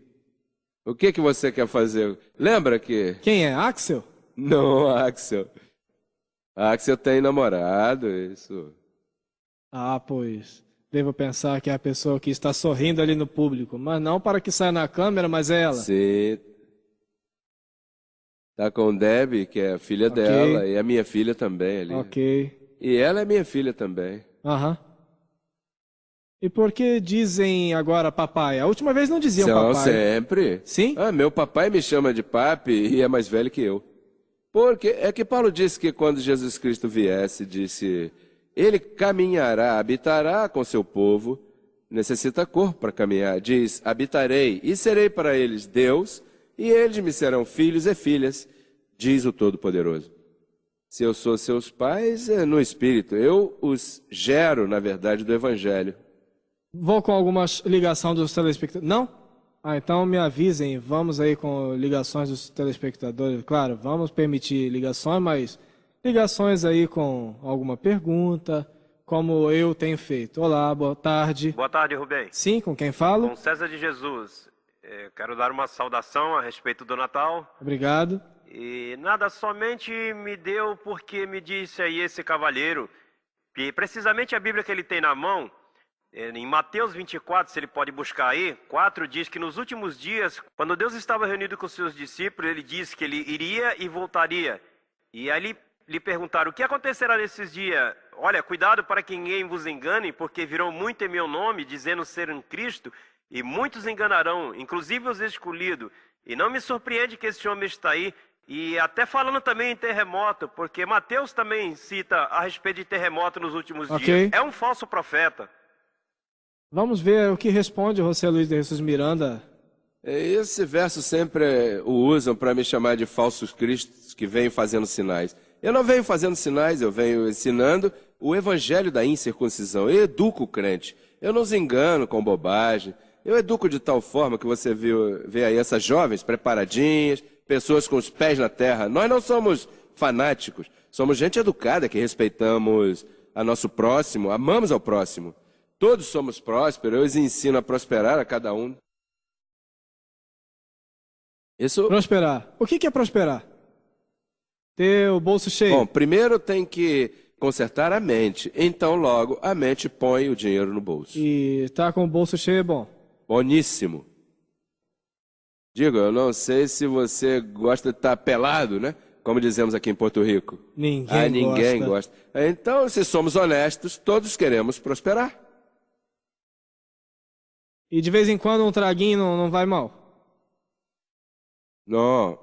O que você quer fazer? Lembra que... Quem é? Axel? Não, Axel. Axel tem namorado, isso. Ah, pois. Devo pensar que é a pessoa que está sorrindo ali no público. Mas não para que saia na câmera, mas é ela. Sim. Tá com Debbie, que é a filha Ok. dela, e a minha filha também ali. Ok. E ela é minha filha também. Aham. E por que dizem agora papai? A última vez não diziam São papai. sempre. Sim? Ah, meu papai me chama de papi e é mais velho que eu. Porque é que Paulo disse que quando Jesus Cristo viesse, disse, ele caminhará, habitará com seu povo, necessita corpo para caminhar. Diz, habitarei e serei para eles Deus, e eles me serão filhos e filhas, diz o Todo-Poderoso. Se eu sou seus pais, é no Espírito. Eu os gero, na verdade, do Evangelho. Vou com alguma ligação dos telespectadores. Não? Ah, então me avisem. Vamos aí com ligações dos telespectadores. Claro, vamos permitir ligações, mas ligações aí com alguma pergunta, como eu tenho feito. Olá, boa tarde. Boa tarde, Rubem. Sim, com quem falo? Com César de Jesus. Quero dar uma saudação a respeito do Natal. Obrigado. E nada, somente me deu porque me disse aí esse cavalheiro, que precisamente a Bíblia que ele tem na mão, em Mateus 24, se ele pode buscar aí, 4 diz que nos últimos dias, quando Deus estava reunido com seus discípulos, ele disse que ele iria e voltaria. E aí lhe perguntaram, o que acontecerá nesses dias? Olha, cuidado para que ninguém vos engane, porque virão muito em meu nome, dizendo ser um Cristo, e muitos enganarão, inclusive os escolhidos. E não me surpreende que esse homem está aí, e até falando também em terremoto, porque Mateus também cita a respeito de terremoto nos últimos dias. É um falso profeta. Vamos ver o que responde José Luiz de Jesus Miranda. Esse verso sempre o usam para me chamar de falsos cristos que vêm fazendo sinais. Eu não venho fazendo sinais, eu venho ensinando o evangelho da incircuncisão. Eu educo o crente. Eu não os engano com bobagem. Eu educo de tal forma que você vê aí essas jovens preparadinhas, pessoas com os pés na terra. Nós não somos fanáticos, somos gente educada que respeitamos a nosso próximo, amamos ao próximo. Todos somos prósperos, eu os ensino a prosperar a cada um. Isso... Prosperar. O que é prosperar? Ter o bolso cheio? Bom, primeiro tem que consertar a mente. Então, logo, a mente põe o dinheiro no bolso. E tá com o bolso cheio é bom? Boníssimo. Digo, eu não sei se você gosta de estar pelado, né? Como dizemos aqui em Porto Rico. Ninguém gosta. Então, se somos honestos, todos queremos prosperar. E de vez em quando um traguinho não vai mal? Não.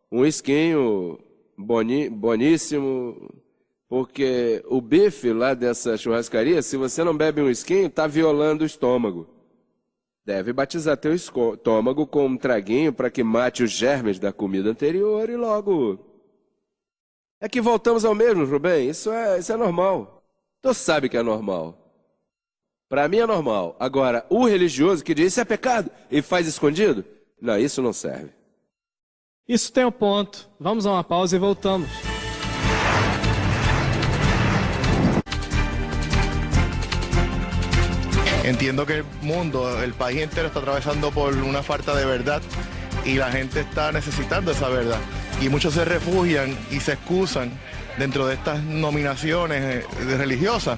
Um esquinho boníssimo, porque o bife lá dessa churrascaria, se você não bebe um esquinho, está violando o estômago. Deve batizar teu estômago com um traguinho para que mate os germes da comida anterior e logo... É que voltamos ao mesmo, Rubem. Isso é normal. Tu sabe que é normal. Para mim é normal. Agora, o religioso que diz isso é pecado e faz escondido, não, isso não serve. Isso tem um ponto. Vamos a uma pausa e voltamos. Entiendo que el mundo, el país entero está atravesando por una falta de verdad y la gente está necesitando esa verdad. Y muchos se refugian y se excusan dentro de estas nominaciones religiosas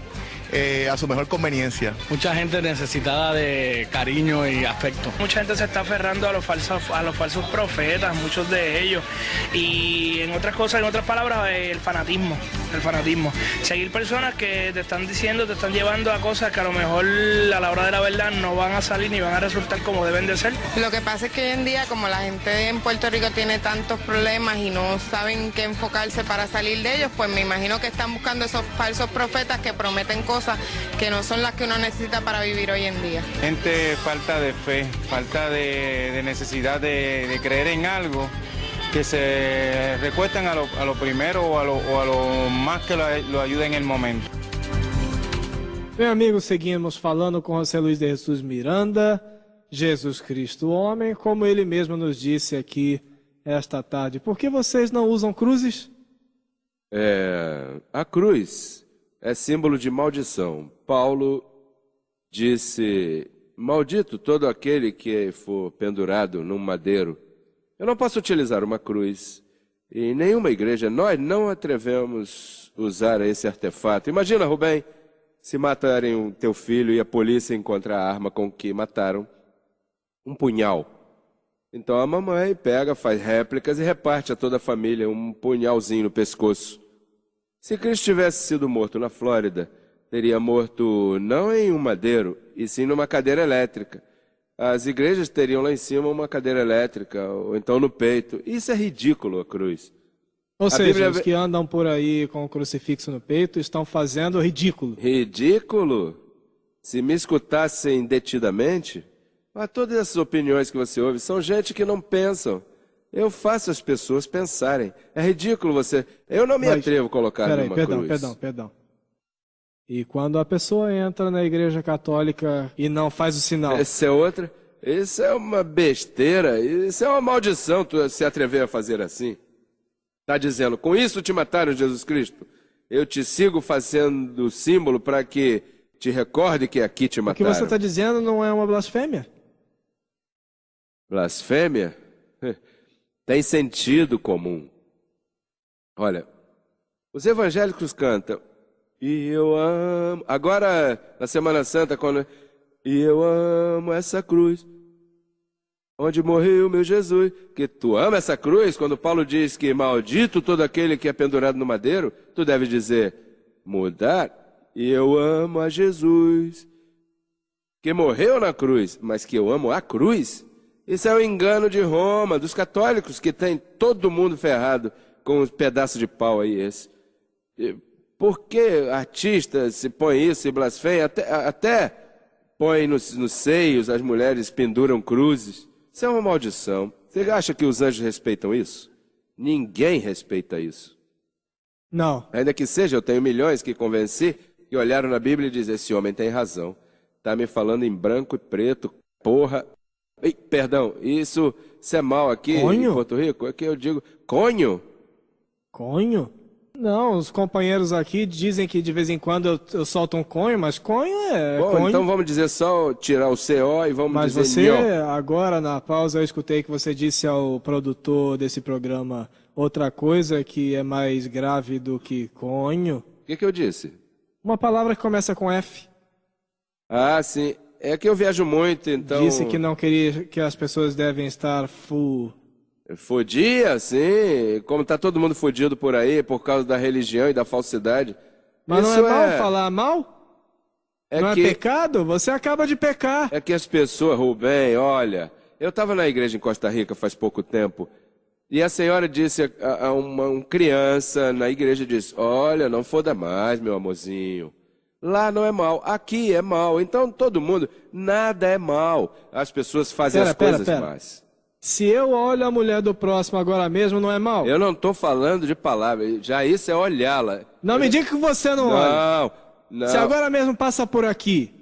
a su mejor conveniencia. Mucha gente necesitada de cariño y afecto. Mucha gente se está aferrando a los falsos profetas, muchos de ellos. Y en otras cosas, en otras palabras, el fanatismo. Seguir personas que te están diciendo, te están llevando a cosas que a lo mejor a la hora de la verdad no van a salir ni van a resultar como deben de ser. Lo que pasa es que hoy en día, como la gente en Puerto Rico tiene tantos problemas y no saben qué enfocarse para salir de ellos, pues me imagino que están buscando esos falsos profetas que prometen cosas que no son las que uno necesita para vivir hoy en día. Gente, falta de fe, falta de necesidad de creer en algo, que se recuestan a lo primero o a lo más que lo ayude en el momento. Bem, amigos, seguimos falando com José Luiz de Jesus Miranda, Jesus Cristo homem, como ele mesmo nos disse aqui esta tarde. Por que vocês não usam cruzes? A cruz é símbolo de maldição. Paulo disse: maldito todo aquele que for pendurado num madeiro. Eu não posso utilizar uma cruz. E em nenhuma igreja nós não atrevemos usar esse artefato. Imagina, Rubem, se matarem o teu filho e a polícia encontrar a arma com que mataram, um punhal. Então a mamãe pega, faz réplicas e reparte a toda a família um punhalzinho no pescoço. Se Cristo tivesse sido morto na Flórida, teria morto não em um madeiro, e sim numa cadeira elétrica. As igrejas teriam lá em cima uma cadeira elétrica, ou então no peito. Isso é ridículo, a cruz. Ou seja, os que andam por aí com o crucifixo no peito estão fazendo ridículo. Ridículo? Se me escutassem detidamente, todas essas opiniões que você ouve são gente que não pensam. Eu faço as pessoas pensarem. É ridículo você... Eu não me atrevo a colocar numa cruz. Perdão. E quando a pessoa entra na igreja católica e não faz o sinal? Essa é outra. Isso é uma besteira. Isso é uma maldição, tu se atrever a fazer assim. Está dizendo, com isso te mataram, Jesus Cristo. Eu te sigo fazendo símbolo para que te recorde que aqui te mataram. O que você está dizendo não é uma blasfêmia? Blasfêmia? Tem sentido comum. Olha, os evangélicos cantam, e eu amo... Agora, na Semana Santa, quando... E eu amo essa cruz, onde morreu meu Jesus. Que tu ama essa cruz? Quando Paulo diz que maldito todo aquele que é pendurado no madeiro, tu deve dizer, mudar, e eu amo a Jesus, que morreu na cruz, mas que eu amo a cruz. Isso é o engano de Roma, dos católicos, que tem todo mundo ferrado com um pedaço de pau aí esse. Por que artistas se põem isso e blasfemam? Até põem nos seios, as mulheres penduram cruzes. Isso é uma maldição. Você acha que os anjos respeitam isso? Ninguém respeita isso. Não. Ainda que seja, eu tenho milhões que convenci, que olharam na Bíblia e dizem, esse homem tem razão. Está me falando em branco e preto, porra... Perdão, isso é mal aqui em Porto Rico? É que eu digo, conho? Conho? Não, os companheiros aqui dizem que de vez em quando eu solto um conho, mas conho é Bom, conho. Então vamos dizer só tirar o CO e vamos dizer Mas você, nho. agora na pausa eu escutei que você disse ao produtor desse programa outra coisa que é mais grave do que conho. O que eu disse? Uma palavra que começa com F. Ah, sim. É que eu viajo muito, então... Disse que não queria que as pessoas devem estar Fodia, sim. Como está todo mundo fodido por aí, por causa da religião e da falsidade. Mas isso não é mal falar mal? Não é pecado? Você acaba de pecar. É que as pessoas, Rubem, olha... Eu estava na igreja em Costa Rica faz pouco tempo, e a senhora disse a uma criança na igreja, disse, olha, não foda mais, meu amorzinho. Lá não é mal, aqui é mal. Então todo mundo, nada é mal. As pessoas fazem as coisas más. Se eu olho a mulher do próximo agora mesmo, não é mal? Eu não estou falando de palavra, já isso é olhá-la. Não me diga que você não olha. Não. Se agora mesmo passa por aqui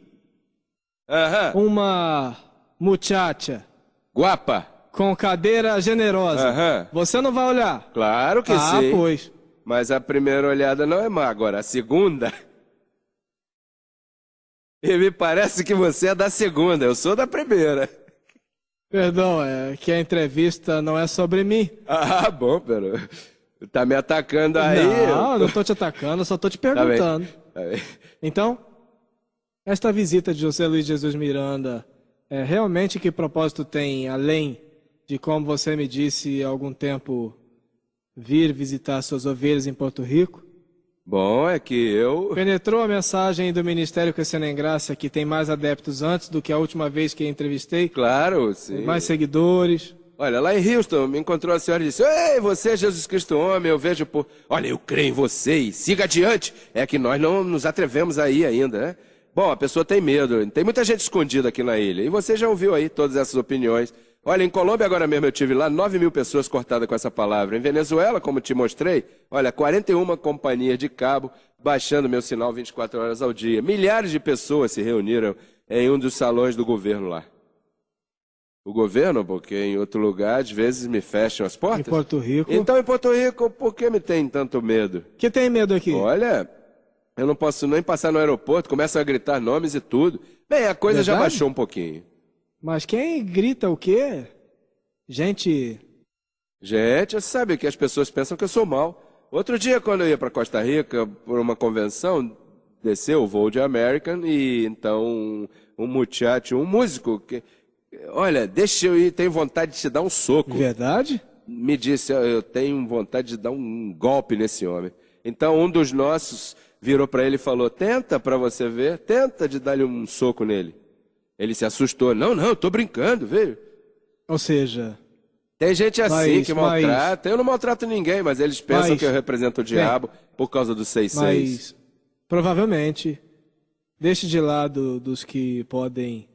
uma muchacha guapa com cadeira generosa, você não vai olhar? Claro que sim. Pois. Mas a primeira olhada não é má, agora a segunda... E me parece que você é da segunda, eu sou da primeira. Perdão, é que a entrevista não é sobre mim. Ah, bom, pera. Tá me atacando aí. Não estou te atacando, só estou te perguntando. Tá bem. Então, Esta visita de José Luiz Jesus Miranda, realmente que propósito tem, além de, como você me disse há algum tempo, vir visitar suas ovelhas em Porto Rico? Bom, é que eu... Penetrou a mensagem do Ministério Crescendo em Graça, que tem mais adeptos antes do que a última vez que entrevistei? Claro, sim. Mais seguidores? Olha, lá em Houston, me encontrou a senhora e disse: Ei, você é Jesus Cristo homem, eu vejo por... Olha, eu creio em você e siga adiante. É que nós não nos atrevemos aí ainda, né? Bom, a pessoa tem medo, tem muita gente escondida aqui na ilha. E você já ouviu aí todas essas opiniões. Olha, em Colômbia agora mesmo eu tive lá 9.000 pessoas cortadas com essa palavra. Em Venezuela, como te mostrei, olha, 41 companhias de cabo baixando meu sinal 24 horas ao dia. Milhares de pessoas se reuniram em um dos salões do governo lá. O governo, porque em outro lugar, às vezes me fecham as portas. Em Porto Rico. Então, em Porto Rico, por que me tem tanto medo? Que tem medo aqui? Olha, eu não posso nem passar no aeroporto, começam a gritar nomes e tudo. Bem, a coisa já baixou um pouquinho. Mas quem grita o quê? Gente, você sabe que as pessoas pensam que eu sou mau. Outro dia, quando eu ia para Costa Rica, por uma convenção, desceu o voo de American e então um muchacho, um músico, que... Olha, deixa eu ir, tenho vontade de te dar um soco. Verdade? Me disse, eu tenho vontade de dar um golpe nesse homem. Então um dos nossos virou para ele e falou: tenta para você ver, tenta de dar-lhe um soco nele. Ele se assustou. Não, eu tô brincando, veio. Ou seja... Tem gente assim que maltrata. Eu não maltrato ninguém, mas eles pensam que eu represento o diabo por causa do 6-6. Mas, provavelmente, deixe de lado dos que podem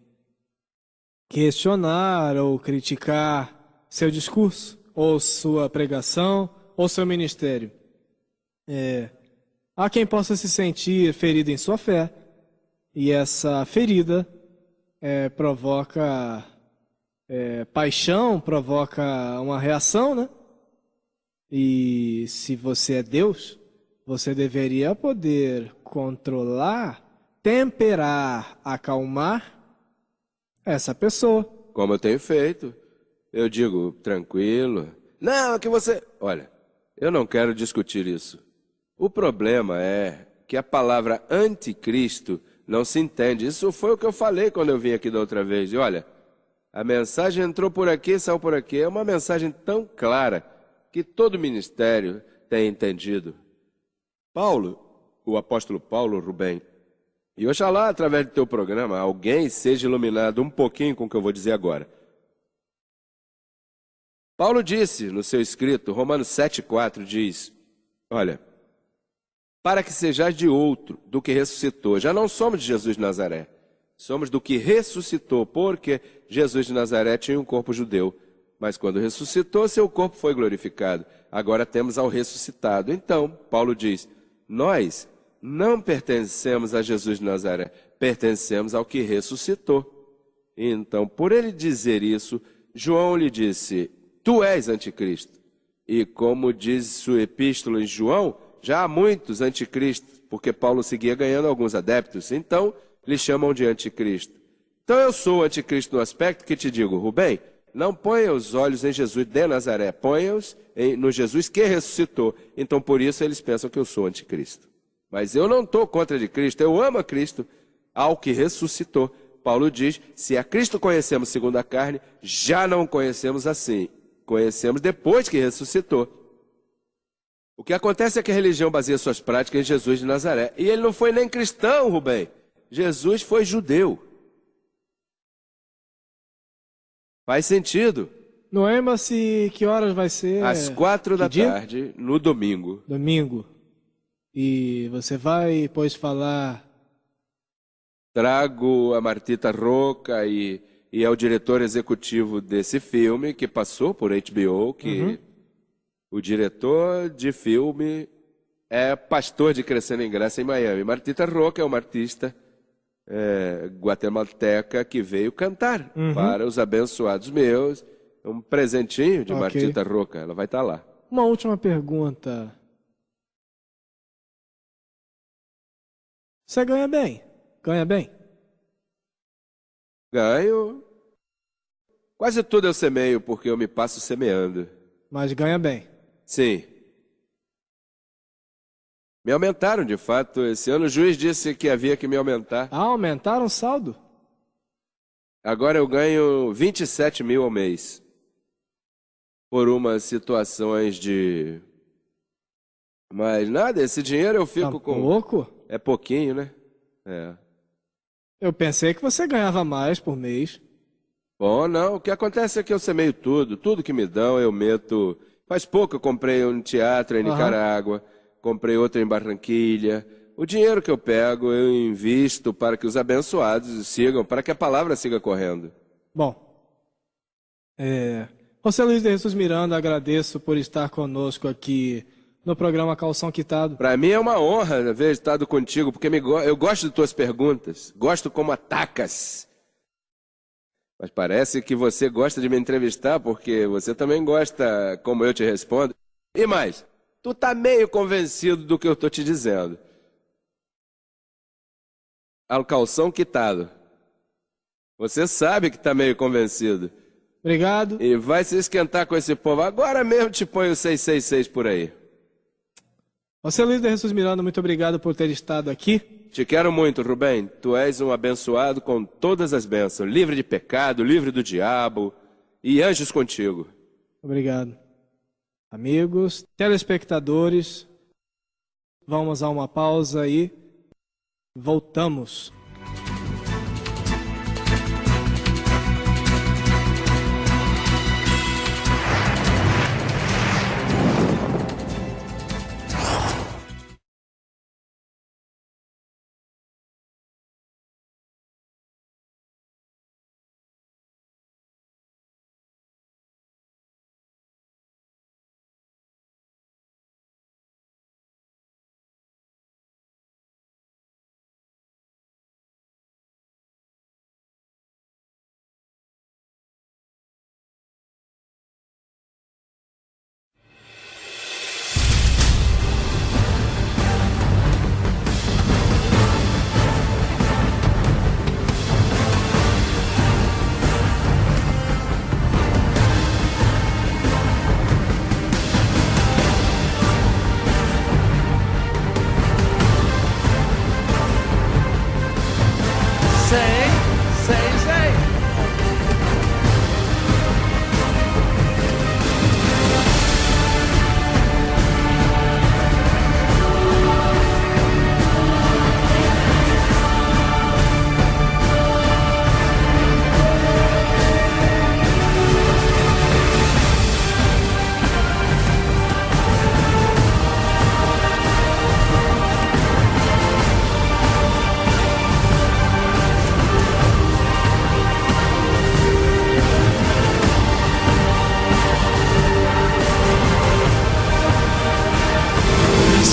questionar ou criticar seu discurso, ou sua pregação, ou seu ministério. Há quem possa se sentir ferido em sua fé, e essa ferida provoca paixão, provoca uma reação, né? E se você é Deus, você deveria poder controlar, temperar, acalmar essa pessoa. Como eu tenho feito. Eu digo, tranquilo. Não, é que você... Olha, eu não quero discutir isso. O problema é que a palavra anticristo não se entende. Isso foi o que eu falei quando eu vim aqui da outra vez. E olha, a mensagem entrou por aqui, saiu por aqui. É uma mensagem tão clara que todo ministério tem entendido. Paulo, o apóstolo Paulo, Rubem, e oxalá, através do teu programa, alguém seja iluminado um pouquinho com o que eu vou dizer agora. Paulo disse no seu escrito, Romanos 7,4, diz: olha, para que sejais de outro do que ressuscitou. Já não somos de Jesus de Nazaré, somos do que ressuscitou, porque Jesus de Nazaré tinha um corpo judeu, mas quando ressuscitou, seu corpo foi glorificado. Agora temos ao ressuscitado. Então, Paulo diz, nós não pertencemos a Jesus de Nazaré, pertencemos ao que ressuscitou. Então, por ele dizer isso, João lhe disse, tu és anticristo. E como diz sua epístola em João, já há muitos anticristos, porque Paulo seguia ganhando alguns adeptos, então lhe chamam de anticristo. Então eu sou anticristo no aspecto que te digo, Rubem, não ponha os olhos em Jesus de Nazaré, ponha-os no Jesus que ressuscitou. Então por isso eles pensam que eu sou anticristo. Mas eu não estou contra de Cristo, eu amo a Cristo, ao que ressuscitou. Paulo diz, se a Cristo conhecemos segundo a carne, já não conhecemos assim. Conhecemos depois que ressuscitou. O que acontece é que a religião baseia suas práticas em Jesus de Nazaré. E ele não foi nem cristão, Rubem. Jesus foi judeu. Faz sentido. No Embassy, que horas vai ser? Às 4 da tarde, no domingo. Domingo. E você vai, pois, falar... Trago a Martita Roca e é o diretor executivo desse filme, que passou por HBO, que o diretor de filme é pastor de Crescendo em Graça em Miami. Martita Roca é uma artista guatemalteca que veio cantar para os abençoados meus. Um presentinho de Martita Roca, ela vai estar lá. Uma última pergunta. Você ganha bem? Ganha bem? Ganho. Quase tudo eu semeio, porque eu me passo semeando. Mas ganha bem? Sim. Me aumentaram, de fato, esse ano. O juiz disse que havia que me aumentar. Ah, aumentaram o saldo? Agora eu ganho 27 mil ao mês. Por umas situações de... Mas nada, esse dinheiro eu fico com... Pouco? É pouquinho, né? É. Eu pensei que você ganhava mais por mês. Bom, não. O que acontece é que eu semeio tudo. Tudo que me dão eu meto... Faz pouco eu comprei um teatro em Nicarágua. Comprei outro em Barranquilha. O dinheiro que eu pego eu invisto para que os abençoados sigam, para que a palavra siga correndo. Bom, José Luiz de Jesus Miranda, agradeço por estar conosco aqui no programa Calção Quitado. Para mim é uma honra haver estado contigo, porque eu gosto de tuas perguntas, gosto como atacas. Mas parece que você gosta de me entrevistar, porque você também gosta como eu te respondo. E mais, tu tá meio convencido do que eu tô te dizendo. Ao calção quitado. Você sabe que tá meio convencido. Obrigado. E vai se esquentar com esse povo. Agora mesmo te põe o 666 por aí. José Luiz de Jesus Miranda, muito obrigado por ter estado aqui. Te quero muito, Rubem. Tu és um abençoado com todas as bênçãos. Livre de pecado, livre do diabo e anjos contigo. Obrigado. Amigos, telespectadores, vamos a uma pausa e voltamos.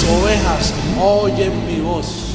Ovejas oyen mi voz.